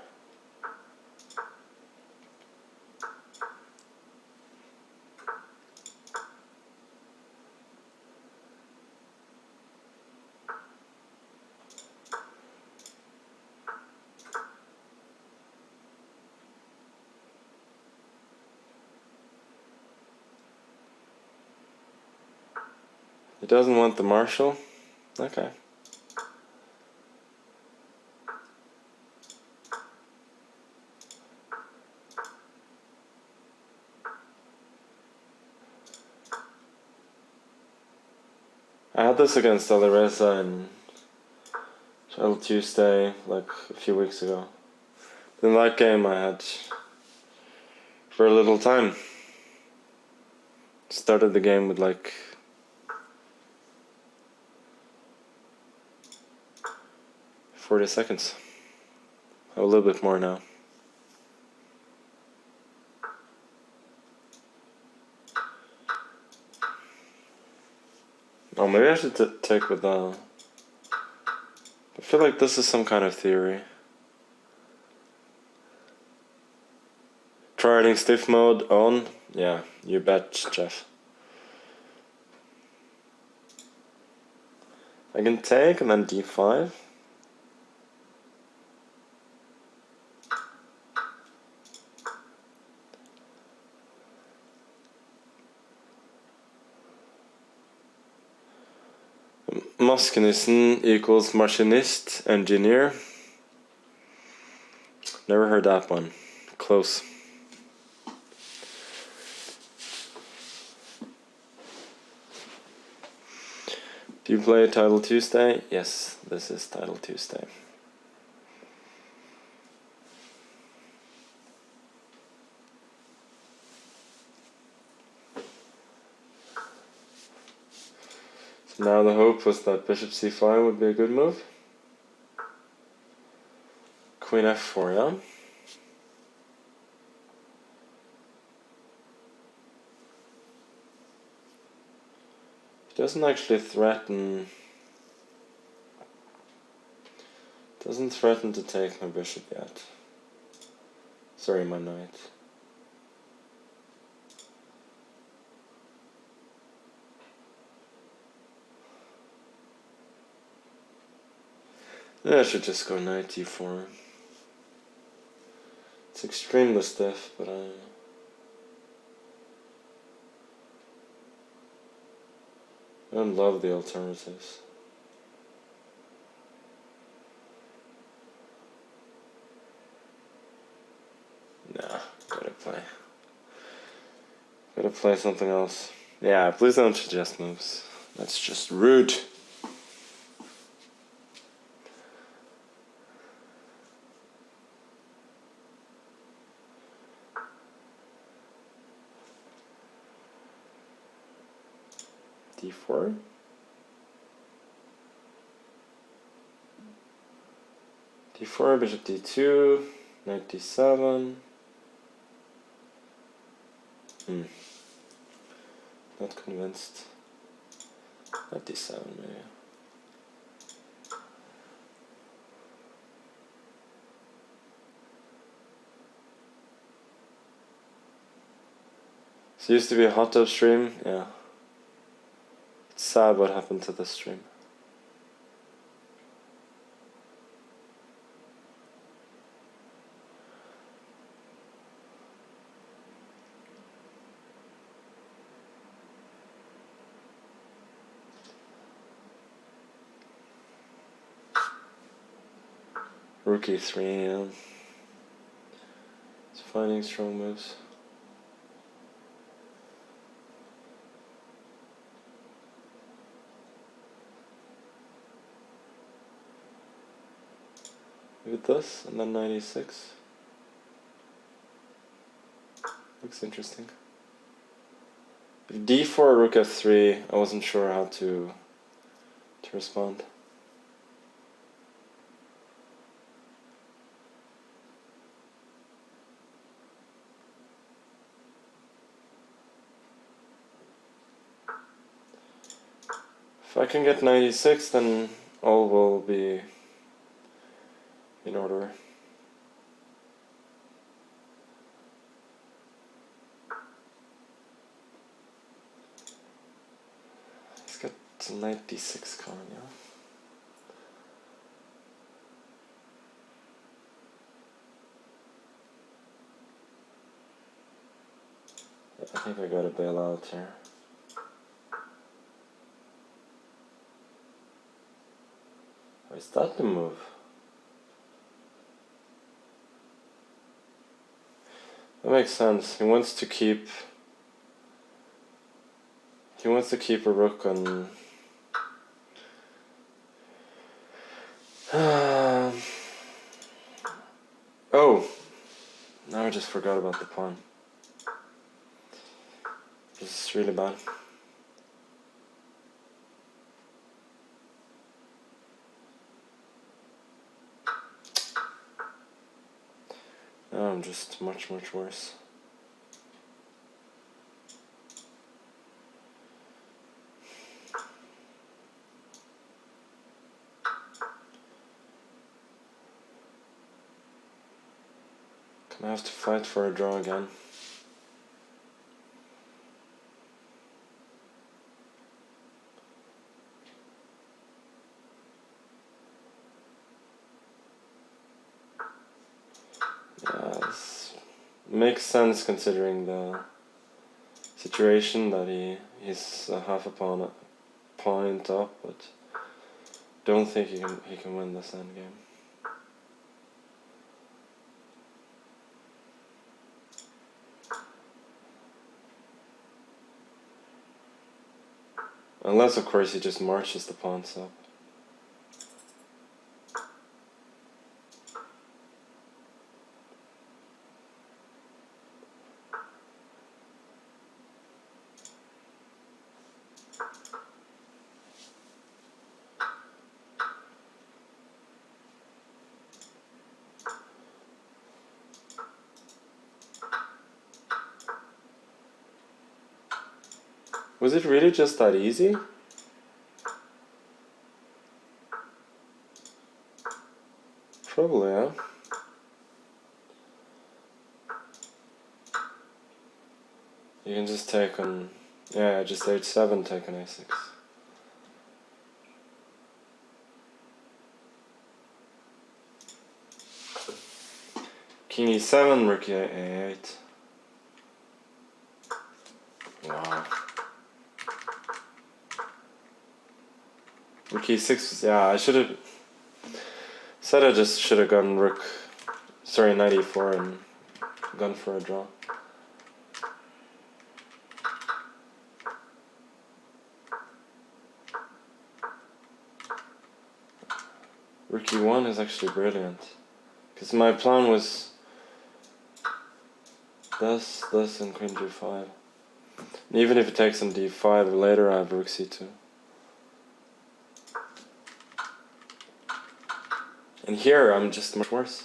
He doesn't want the marshal? Okay. this against Alireza in Title Tuesday, like a few weeks ago. In that game I had for a little time. Started the game with like 40 seconds. A little bit more now. Oh, maybe I should take with I feel like this is some kind of theory. Try riding stiff mode on? Yeah, you bet, Jeff. I can take and then d5. Maskenissen equals machinist, engineer. Never heard that one. Close. Do you play Title Tuesday? Yes, this is Title Tuesday. So now the hope was that Bishop c5 would be a good move. Queen f4, yeah? He doesn't actually threaten... Doesn't threaten to take my bishop yet. Sorry, my knight. Yeah, I should just go knight d4. It's extremely stiff, but I don't love the alternatives. Nah, gotta play something else. Yeah, please don't suggest moves. That's just rude. d4. d4, bishop d2, knight d7. Not convinced. Knight d7 maybe. This used to be a hot tub stream, yeah. It's sad what happened to this stream. Rook e3, yeah. It's finding strong moves. Look at this, and then 96. Looks interesting. If d4, rook f3, I wasn't sure how to respond. If I can get 96, then all will be in order. He's got knight d6 coming, yeah. I think I gotta bail out here. Or is that the move? That makes sense. He wants to keep a rook on I just forgot about the pawn. This is really bad. Now I'm just much worse. I have to fight for a draw again. Yeah, this makes sense considering the situation that he's a half a point up, but don't think he can win this endgame. Unless, of course, he just marches the pawns up. Was it really just that easy? Probably, yeah. You can just take on, yeah, just h7, take on a6. King e7, rook a8. Wow. Rook e6, yeah, I should have said I just should have gone knight e4 and gone for a draw. Rook e1 is actually brilliant, because my plan was this, and queen g5. And even if it takes on d5, later I have rook c2. And here I'm just much worse.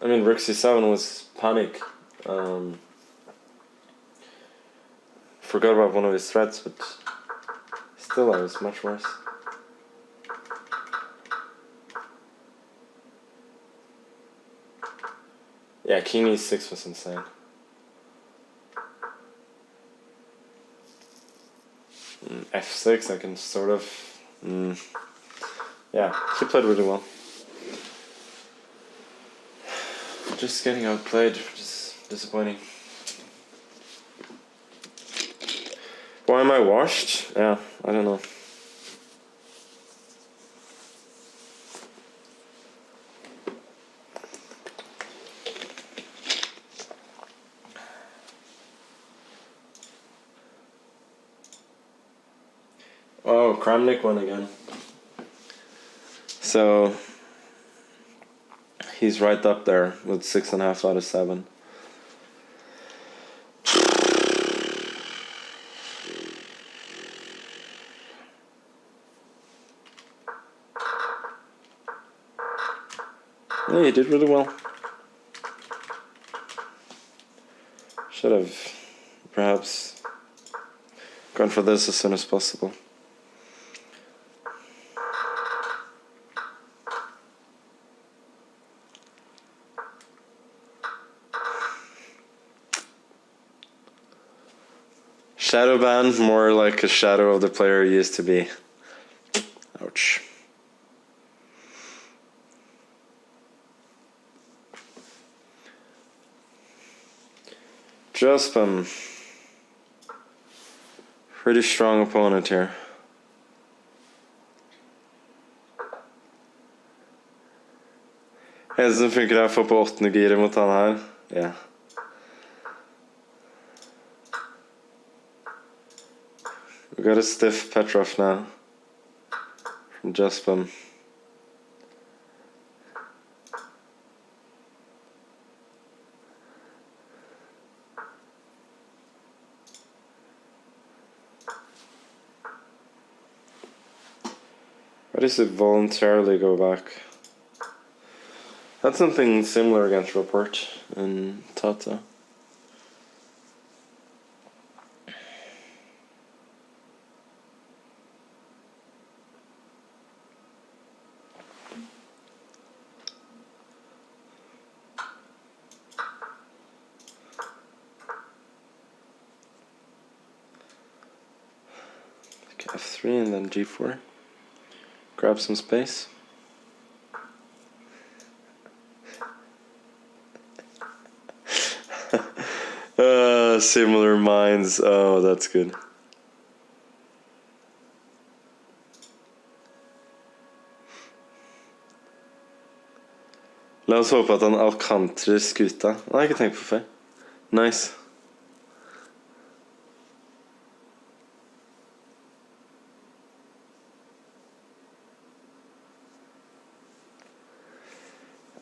I mean, rook c7 was panic. Forgot about one of his threats, but still I was much worse. Yeah, king e6 was insane. F6, I can sort of... yeah, he played really well. Just getting outplayed, which is disappointing. Why am I washed? Yeah, I don't know. Oh, Kramnik won again. So he's right up there with 6.5 out of 7. Yeah, he did really well. Should have perhaps gone for this as soon as possible. Shadow ban, more like a shadow of the player he used to be. Ouch. Jospin. Pretty strong opponent here. Eneste som funker er å få på 8. giret mot han her. Ja. We got a stiff Petrov now from Jospin. Why does it voluntarily go back? That's something similar against Rupert and Tata. F3 and then G4. Grab some space. Similar minds. Oh, that's good. La oss håpe at han alcantrer skuta. Det har jeg ikke tenkt på før. Nice.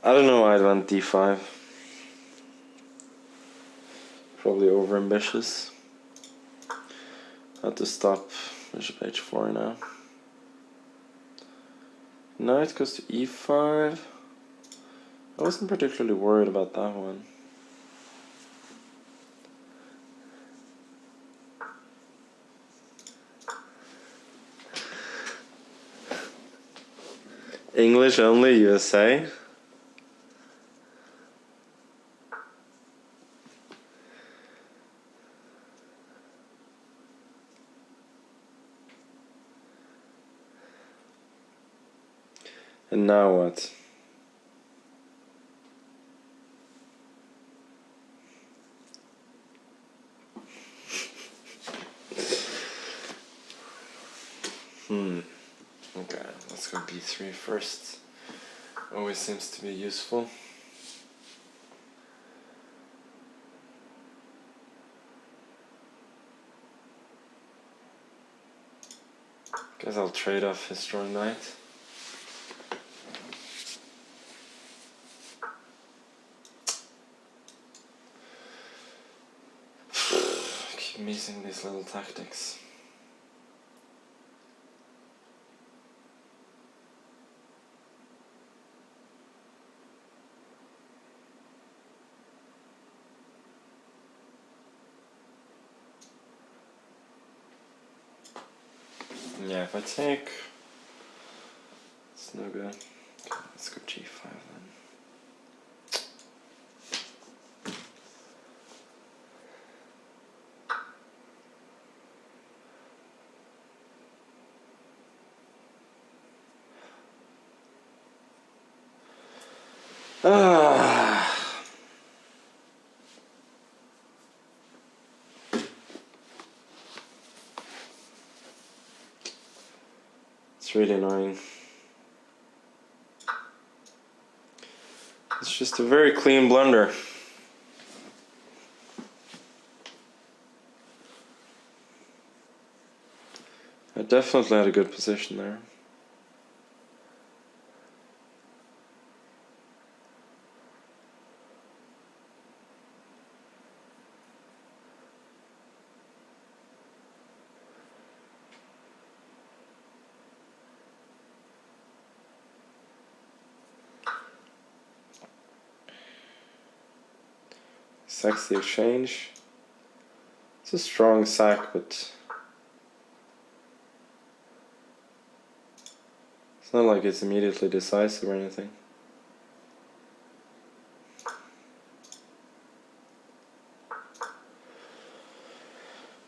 I don't know why I went D5. Probably overambitious. Had to stop bishop H4 now. Knight goes to E5. I wasn't particularly worried about that one. English only, USA. And now what? Okay, let's go B3 first. Always seems to be useful. Guess I'll trade off his strong knight. Keep missing these little tactics. Yeah, if I take, it's no good. Okay, let's go G5 then. It's really annoying. It's just a very clean blunder. I definitely had a good position there. Sexy exchange. It's a strong sack, but it's not like it's immediately decisive or anything.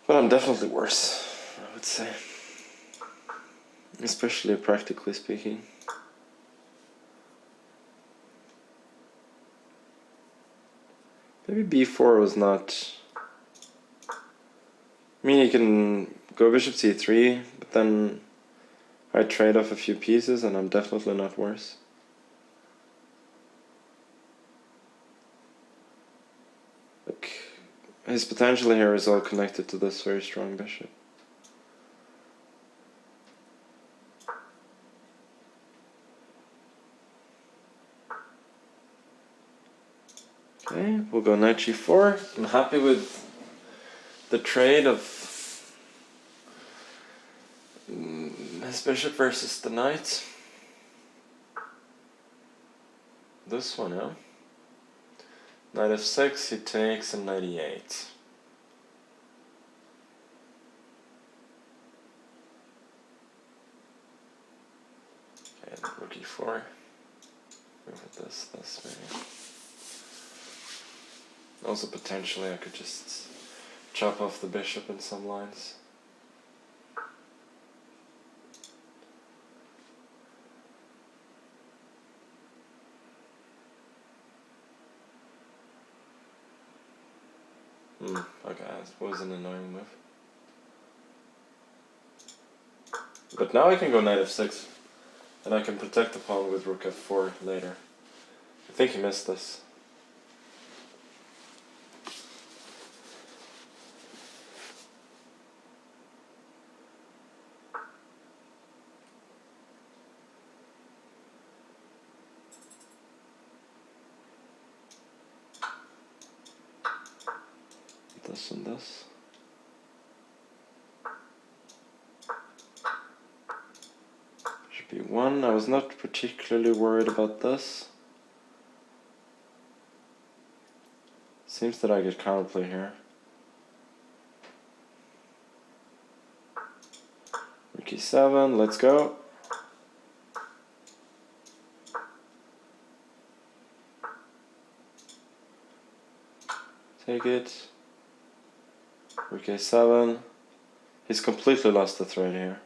But I'm definitely worse, I would say. Especially practically speaking. Maybe B4 was not... I mean, you can go bishop C3, but then I trade off a few pieces and I'm definitely not worse. Like, his potential here is all connected to this very strong bishop. Okay, we'll go knight G4. I'm happy with the trade of his bishop versus the knight. This one, yeah. Knight f6, he takes, and knight e8. Okay, rook e4. Move with this maybe. Also potentially I could just chop off the bishop in some lines. Okay, that was an annoying move. But now I can go knight f6, and I can protect the pawn with rook f4 later. I think he missed this. This and this. Should be one. I was not particularly worried about this. Seems that I get counterplay here. Rook e7, let's go. Take it. Rook a7. He's completely lost the thread here.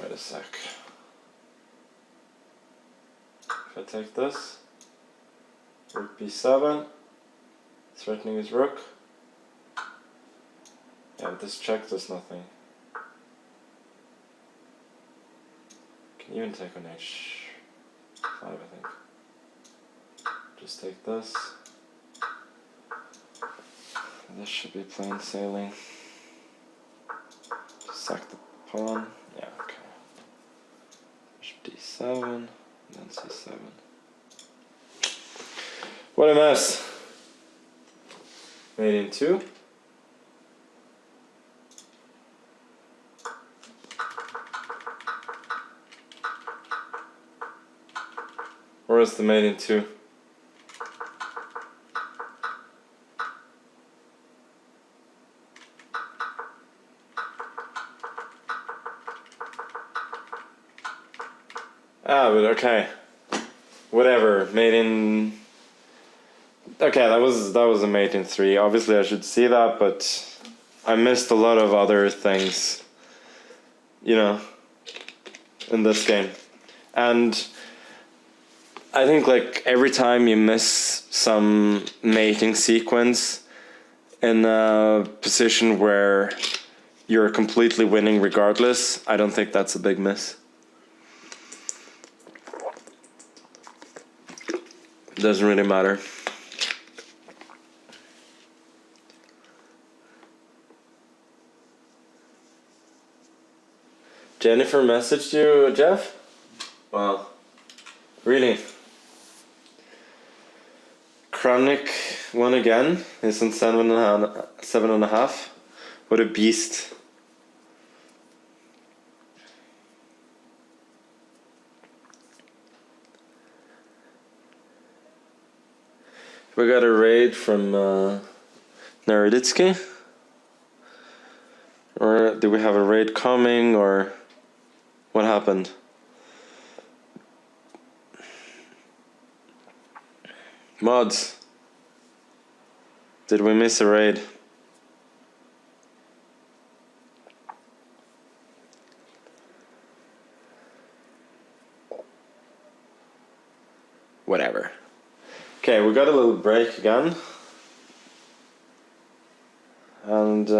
Wait a sec. If I take this, rook b7, threatening his rook. Yeah, but this check does nothing. Can even take on h5, I think. Just take this. This should be plain sailing. Just sack the pawn. Yeah, okay. Bishop d7, and then c7. What a mess! Mate in 2. Or is the mate in 2? Ah, but okay. Whatever. Mate in... Okay, that was a mate in 3. Obviously I should see that, but I missed a lot of other things, you know, in this game. And I think like every time you miss some mating sequence in a position where you're completely winning regardless, I don't think that's a big miss. It doesn't really matter. Jennifer messaged you, Jeff? Wow. Really? Chronic won again. He's on 7.5. What a beast. We got a raid from Naroditsky? Or do we have a raid coming, or what happened? Mods, did we miss a raid? Whatever. Okay, we got a little break again. And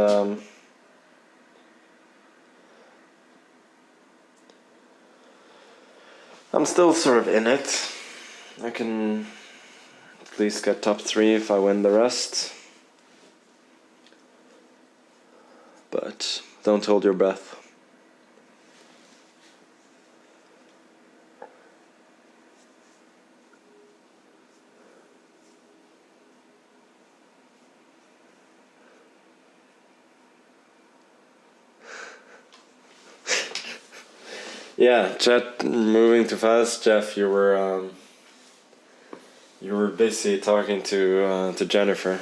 I'm still sort of in it. I can at least get top 3 if I win the rest. But don't hold your breath. Yeah, Jet, moving too fast. Jeff, you were busy talking to Jennifer.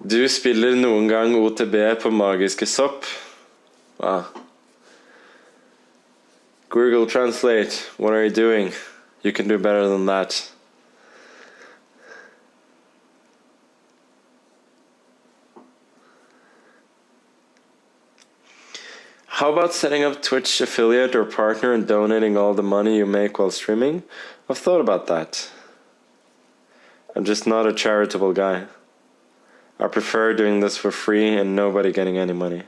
Du spiller noen gang OTB på magiske sopp? Wow. Google Translate, what are you doing? You can do better than that. How about setting up Twitch affiliate or partner and donating all the money you make while streaming? I've thought about that. I'm just not a charitable guy. I prefer doing this for free and nobody getting any money.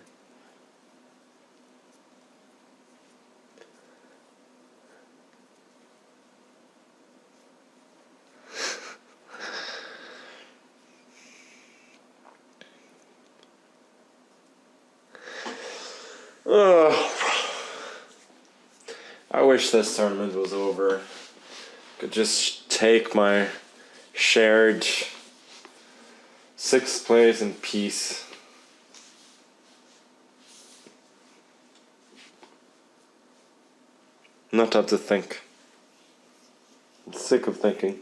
I wish this tournament was over. Could just take my shared 6th place in peace. Not have to think. I'm sick of thinking.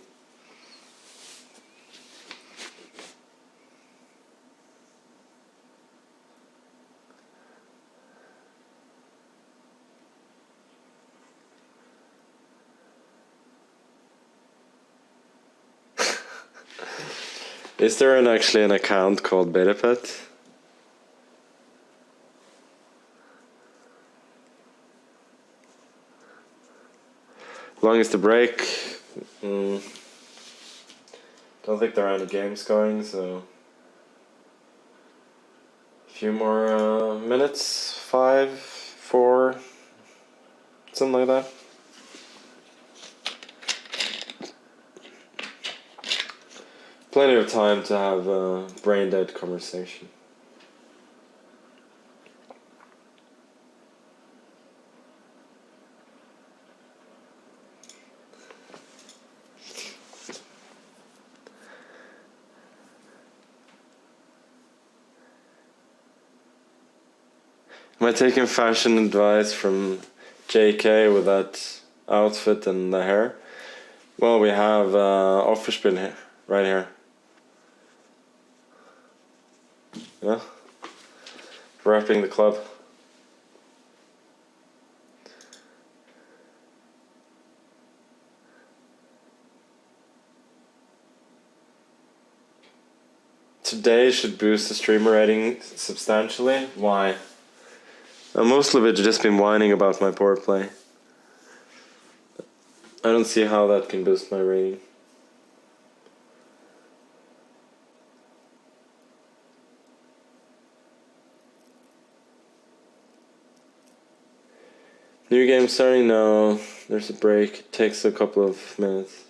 Is there actually an account called Betapet? Long as the break. Don't think there are any games going, so a few more minutes, 5, 4, something like that. Plenty of time to have a brain dead conversation. Am I taking fashion advice from JK with that outfit and the hair? Well, we have Offerspiel here, right here. Yeah? Wrapping the club. Today should boost the streamer rating substantially. Why? Most of it just been whining about my poor play. I don't see how that can boost my rating. New game starting? No, there's a break. It takes a couple of minutes.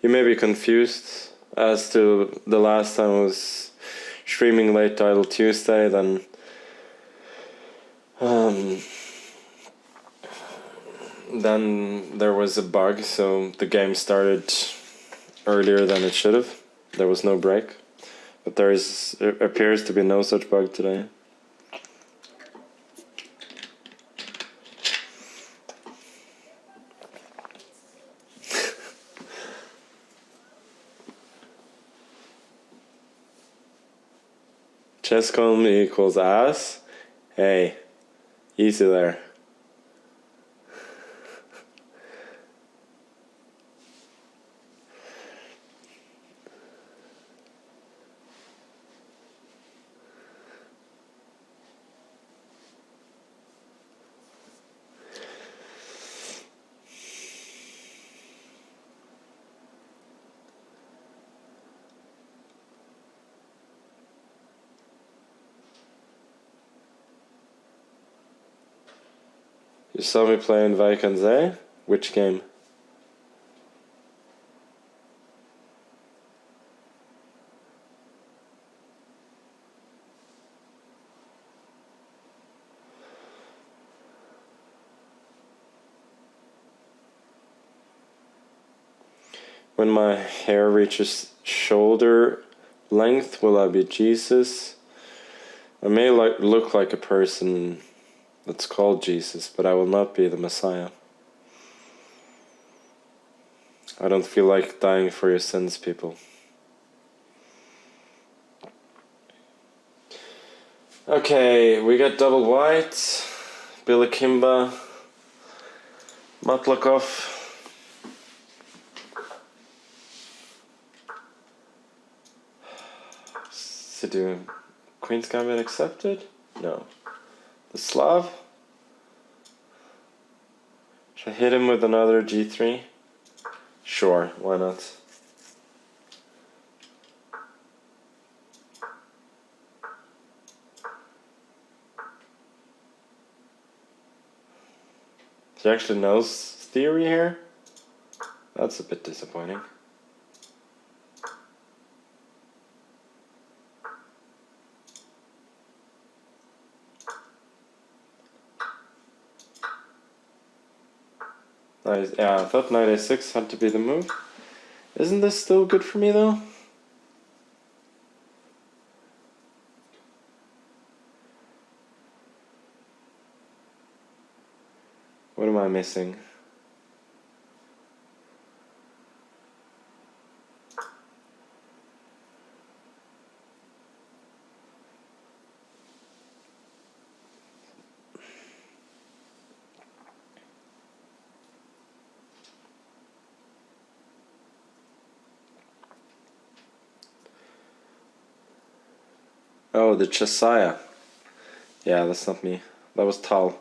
You may be confused as to the last time I was streaming late title Tuesday, then there was a bug, so the game started earlier than it should have. There was no break, but there appears to be no such bug today. Chesscom equals ass. Hey, easy there. You saw me playing Vaikanze? Which game? When my hair reaches shoulder length will I be Jesus? I may look like a person that's called Jesus, but I will not be the Messiah. I don't feel like dying for your sins, people. Okay, we got double white, Billy Kimba, Matlakov. Do Queen's Gambit accepted? No. The Slav? Should I hit him with another G3? Sure, why not? He actually knows theory here? That's a bit disappointing. Yeah, I thought knight a6 had to be the move. Isn't this still good for me though? What am I missing? Oh, the Cheshire. Yeah, that's not me. That was Tal.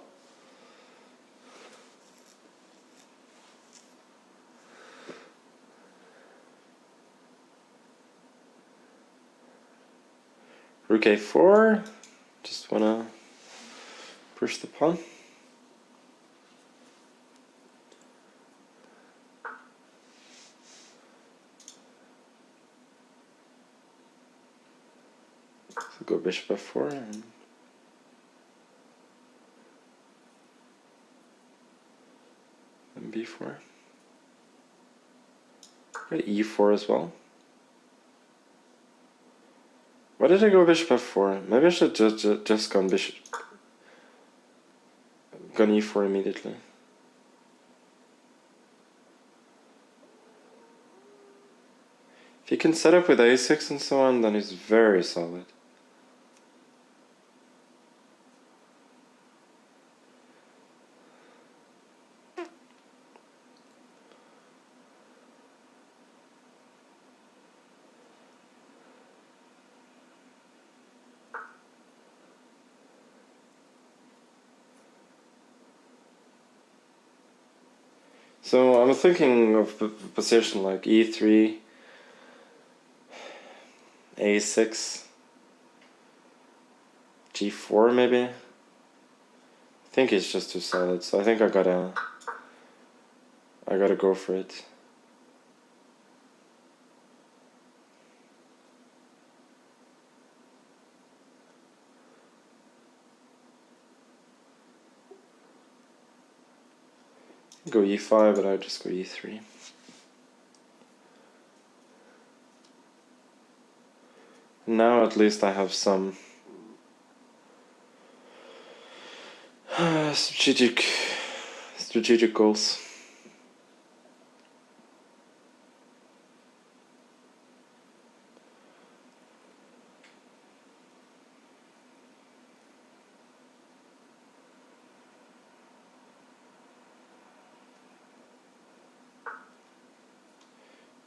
Rook a4. Just wanna push the pawn. So go bishop f4 and b4. Go e4 as well. Why did I go bishop f4? Maybe I should just gone e4 immediately. If he can set up with a6 and so on, then he's very solid. So I'm thinking of a position like e3, a6, g4 maybe. I think it's just too solid, so I think I gotta go for it. Go e5, but I just go e3. Now at least I have some strategic goals.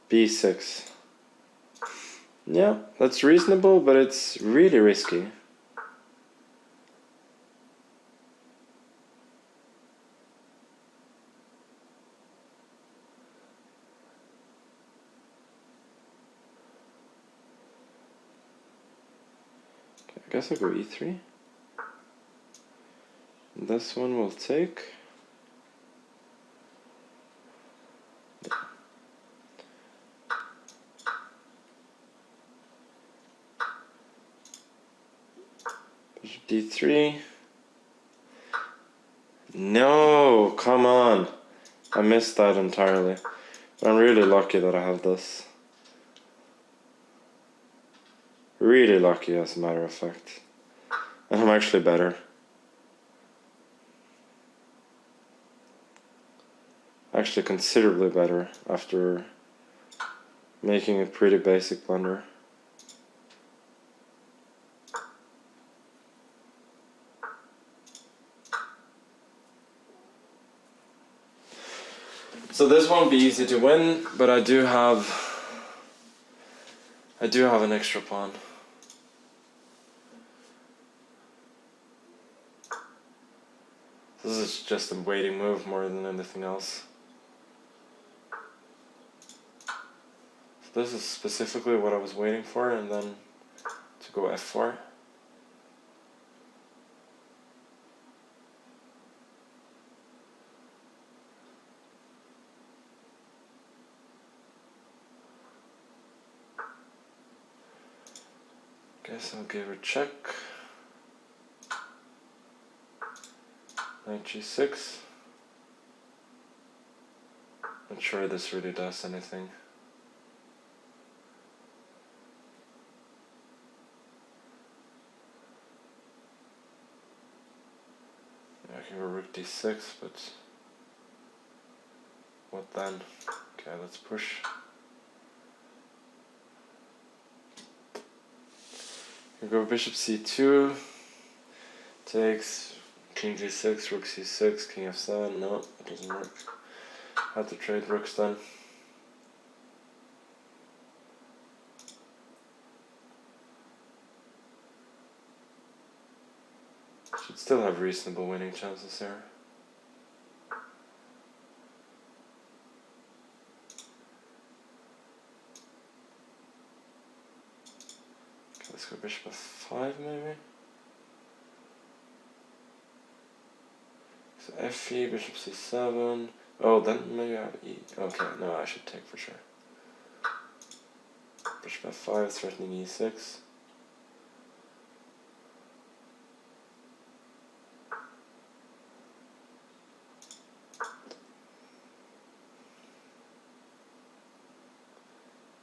b6. Yeah, that's reasonable, but it's really risky. Okay, I guess I'll go e3. This one will take. d3. No, come on. I missed that entirely. I'm really lucky that I have this. really lucky, as a matter of fact. And I'm actually better. Actually considerably better after making a pretty basic blunder. So this won't be easy to win, but I do have an extra pawn. This is just a waiting move more than anything else. So this is specifically what I was waiting for, and then to go f4. Guess I'll give her a check. Knight g6. Not sure this really does anything. I can go rook d6, but what then? Okay, let's push. We go bishop c2, takes king g6, rook c6, king f7. No, it doesn't work. Had to trade rooks then. Should still have reasonable winning chances here. Okay, let's go bishop f5 maybe. So f3, bishop c7. Oh, then maybe I have e. Okay, no, I should take for sure. Bishop f5, threatening e6.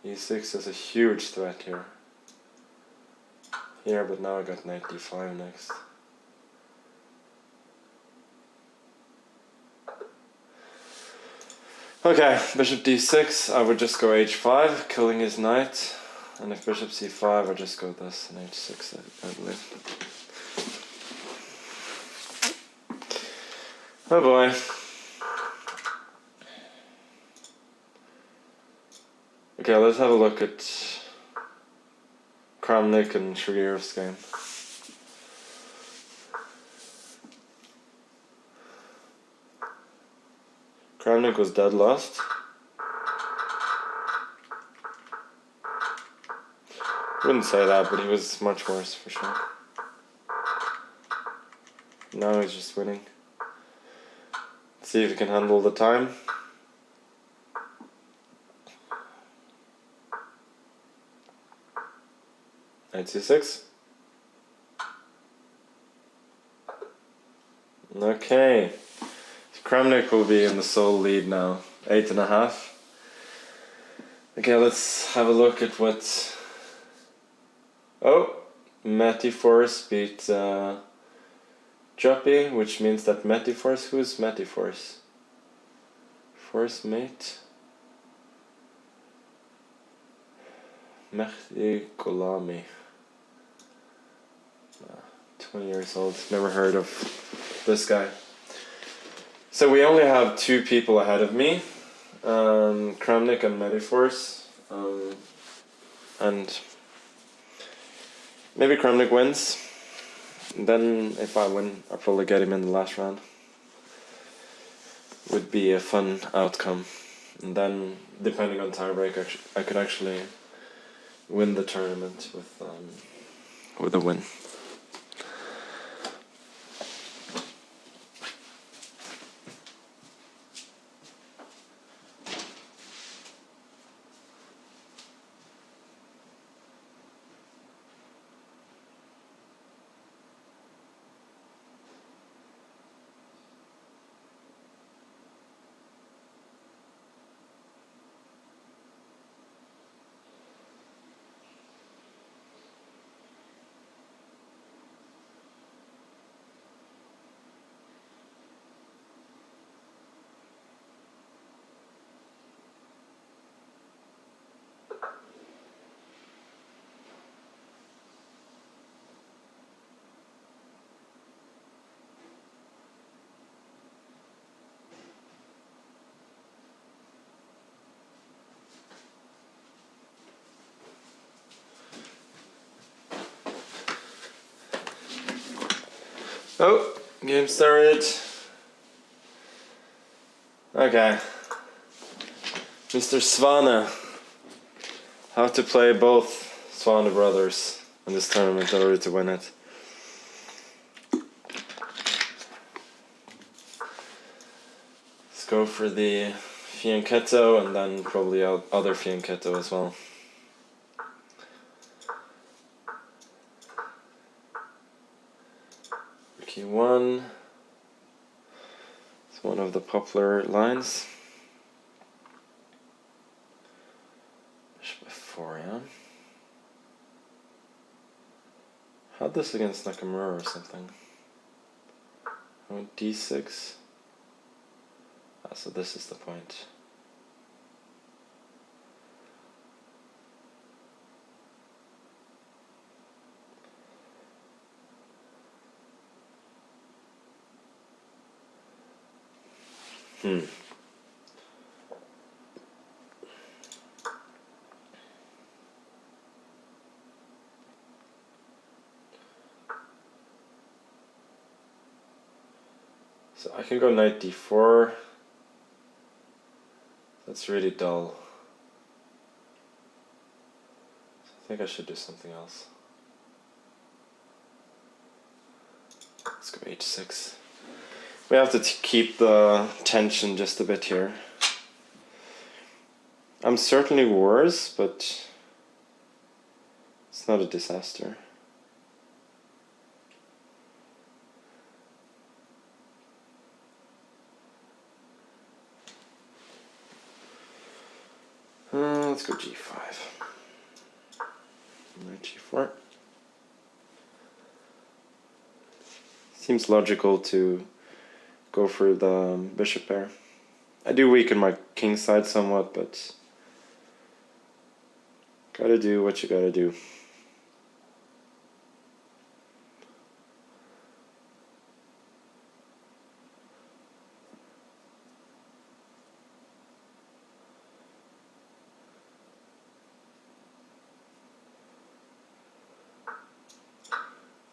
e6 is a huge threat here. Here, but now I got knight d5 next. Okay, bishop d6, I would just go h5, killing his knight. And if bishop c5, I just go this and h6, I believe. Oh boy. Okay, let's have a look at Kramnik and Shagirov's game. Kramnik was dead last. Wouldn't say that, but he was much worse for sure. Now he's just winning. Let's see if he can handle the time. Knight c6. Okay. So Kramnik will be in the sole lead now. 8.5. Okay, let's have a look at what... Oh! Metiforce beat Joppy, which means that Metiforce... Who's Metiforce? Force mate? Mehdi Golami. 20 years old, never heard of this guy. So we only have 2 people ahead of me, Kramnik and Metiforce, and maybe Kramnik wins. And then if I win, I'll probably get him in the last round. Would be a fun outcome. And then, depending on tiebreak, I could actually win the tournament with a win. Oh, game started. Okay. Mr. Svane. How to play both Svane brothers in this tournament in order to win it. Let's go for the Fianchetto and then probably other Fianchetto as well. Key 1. It's one of the popular lines. Bishop f4, yeah. Had this against Nakamura or something. I went d6. Ah, so this is the point. So I can go knight d4. That's really dull. I think I should do something else. Let's go h6. We have to keep the tension just a bit here. I'm certainly worse, but it's not a disaster. Let's go g5. Knight g4. Seems logical to go for the bishop pair. I do weaken my king side somewhat, but gotta do what you gotta do.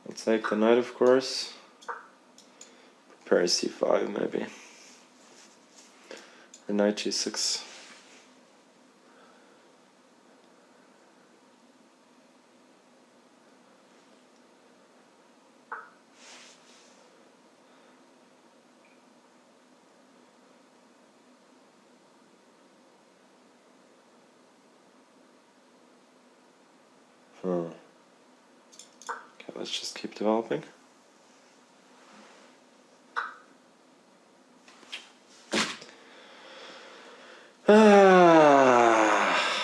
I'll take the knight, of course. Prepare c5 maybe. Or knight g6. Okay, let's just keep developing.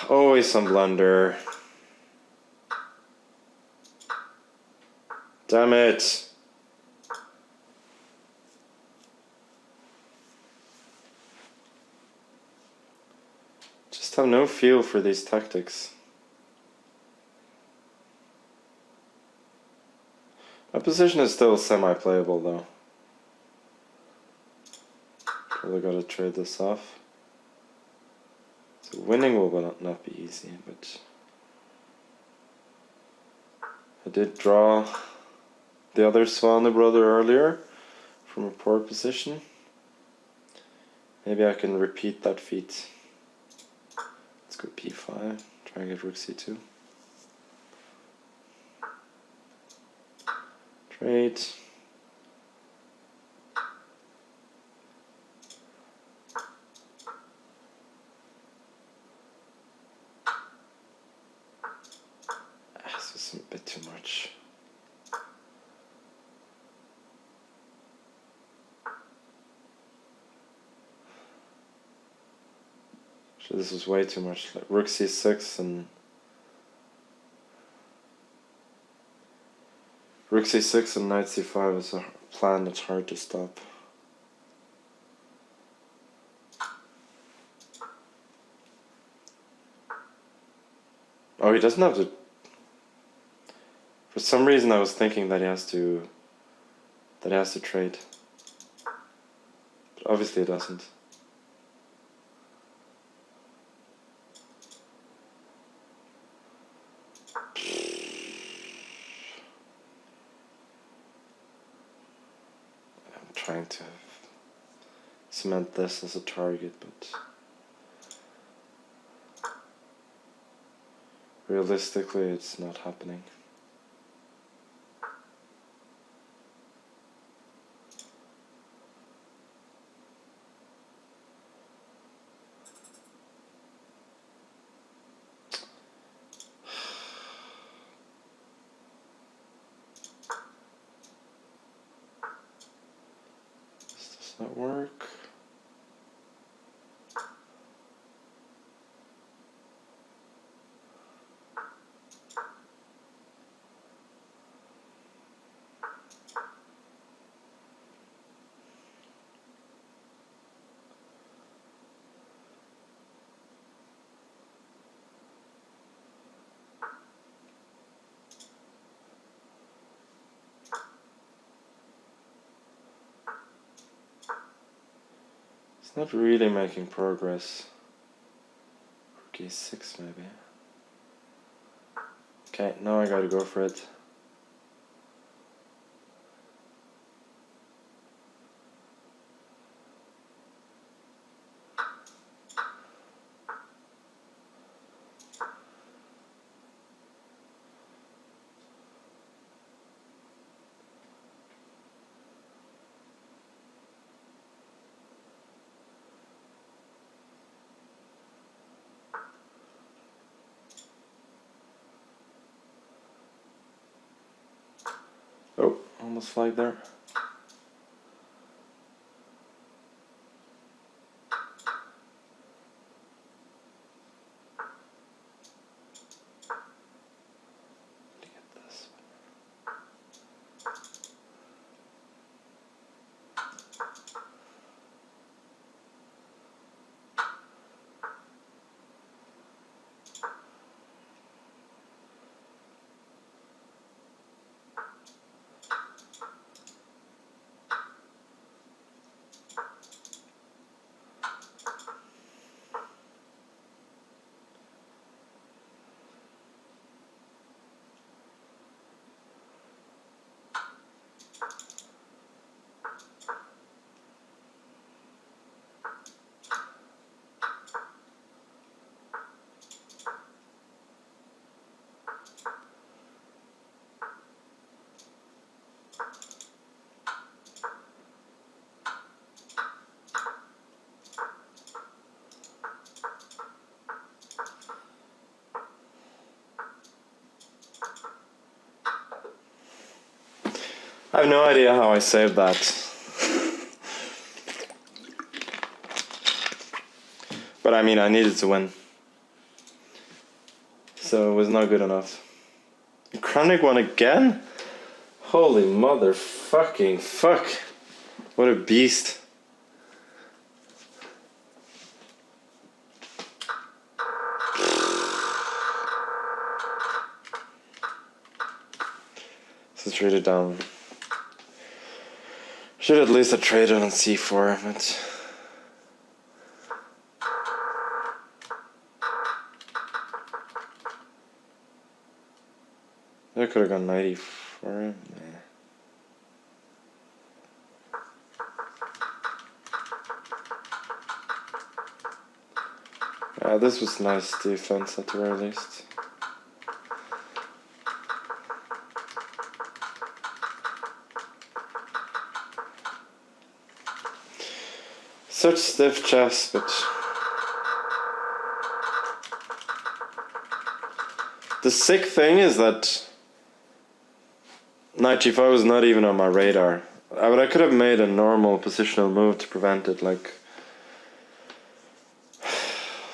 Always some blunder. Damn it. Just have no feel for these tactics. My position is still semi-playable though. Probably gotta trade this off. So winning will not be easy, but I did draw the other Svane brother earlier from a poor position. Maybe I can repeat that feat. Let's go p5, try and get rook c2. Trade. This is a bit too much. Actually, this was way too much. Like rook c6 and rook c6 and knight c5 is a plan that's hard to stop. Oh, he doesn't have to. For some reason, I was thinking that he has to. That he has to trade. But obviously, he doesn't. trying to cement this as a target, but realistically it's not happening. This does not work. It's not really making progress. Rook e6 maybe. Okay, now I gotta go for it. Oh, almost flagged there. To get this. I have no idea how I saved that. But I mean, I needed to win. So it was not good enough. Kranich won again? Holy motherfucking fuck. What a beast. This is really down. Should at least have traded on c4, but I could have gone 94. Yeah, this was nice defense at the very least. Such stiff chess, but the sick thing is that knight g5 was not even on my radar. But I could have made a normal positional move to prevent it, like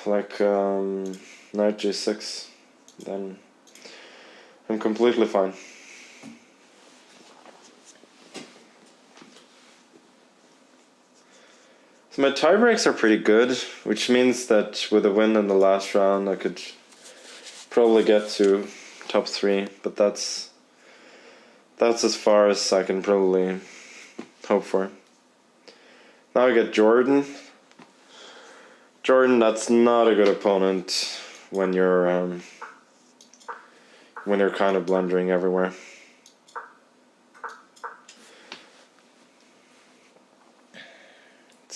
knight g6. Then I'm completely fine. So my tiebreaks are pretty good, which means that with a win in the last round I could probably get to top 3, but that's as far as I can probably hope for. Now I get Jordan. Jordan, that's not a good opponent when you're kind of blundering everywhere.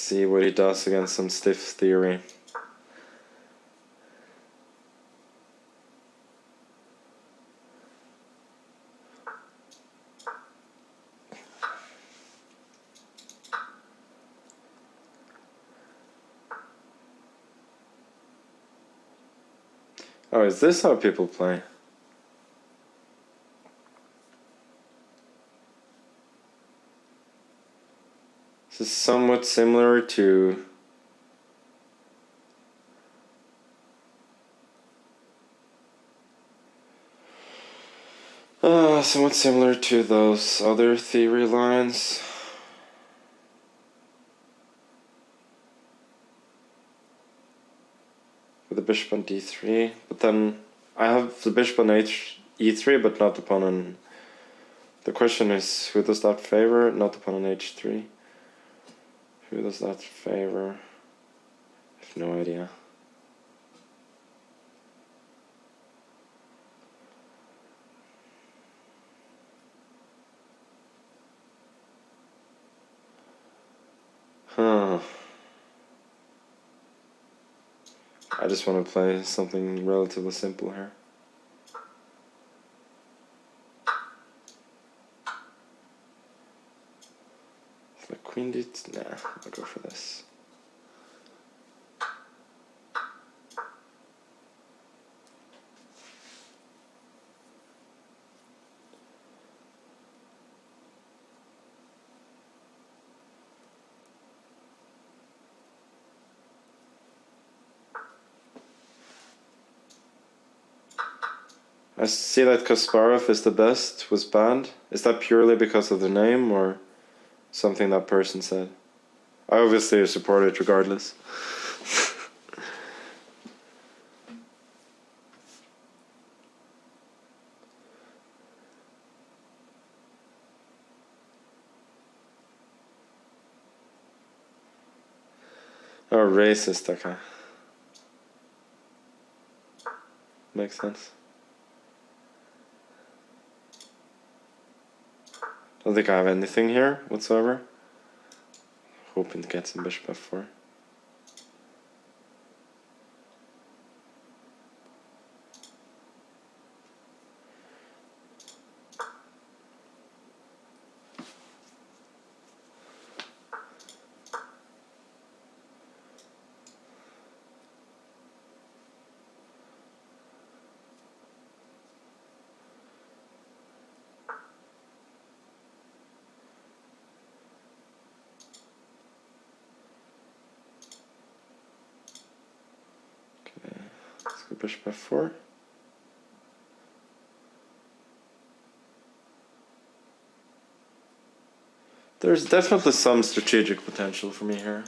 see what he does against some stiff theory. Oh, is this how people play? This is somewhat similar to those other theory lines. With the bishop on d3, but then I have the bishop on e3, but not the pawn on. The question is, who does that favor? Not the pawn on h3. Who does that favor? I have no idea. Huh. I just want to play something relatively simple here. It's like queen d2. Nah, I'll go for this. I see that Kasparov is the best, was banned. Is that purely because of the name or something that person said? I obviously support it regardless. Oh, racist, okay. Makes sense. Don't think I have anything here whatsoever. Hoping to get some bishop f4. Let's go bishop f4. There's definitely some strategic potential for me here.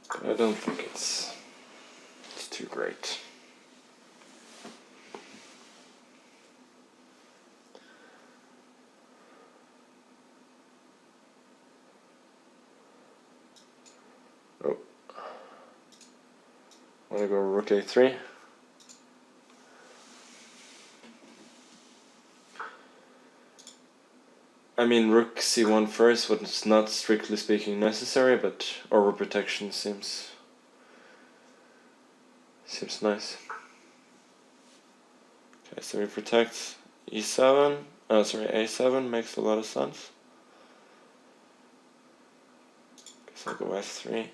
But I don't think it's too great. Oh. Want to go rook a3? I mean, rook c1 first was not strictly speaking necessary, but overprotection seems nice. Okay, so we protect e7. a7 makes a lot of sense. Guess I'll go f3.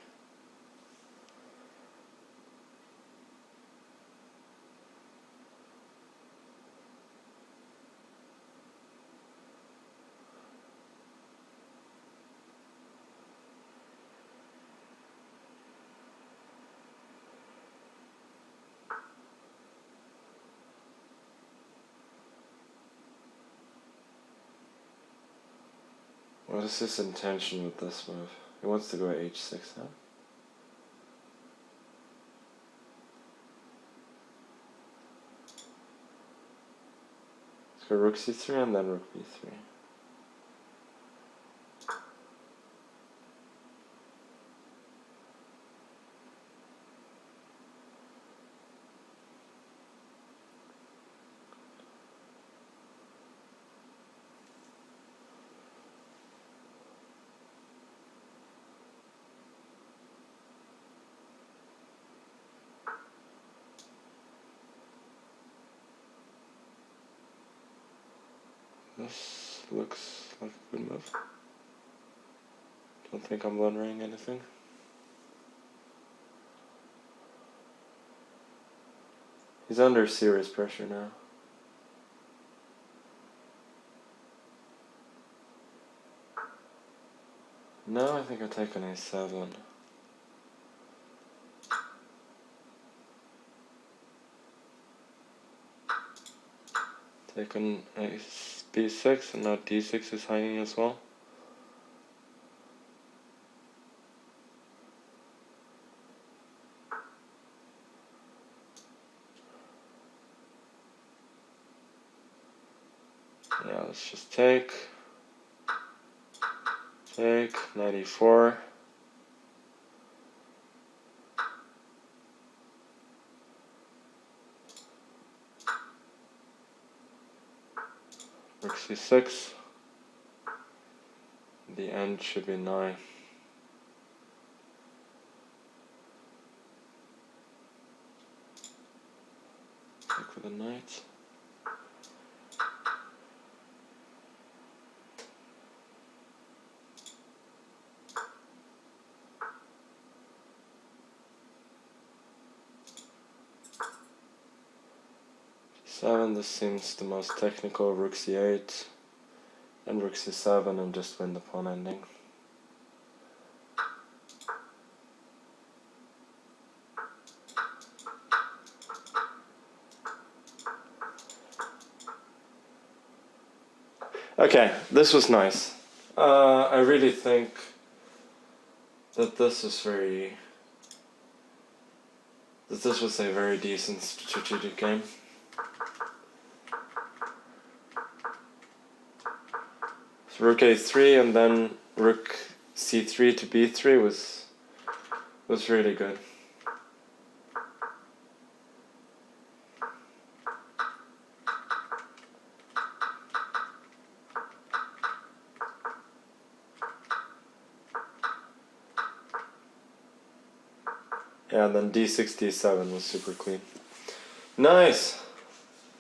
What is his intention with this move? He wants to go h6 now. Let's go rook c3 and then rook b3. This looks like a good move. Don't think I'm blundering anything. He's under serious pressure now. No, I think I take on a7. Take on a b6, and now d6 is hanging as well. Yeah, let's just take, knight e4. Rook c6. The end should be 9. Take with a knight. G7, this seems the most technical. Rook c8 and rook c7 and just win the pawn ending. Okay, this was nice. I really think that this was a very decent strategic game. So rook a3 and then rook c3 to b3 was really good. Yeah, and then d6, d7 was super clean. Nice!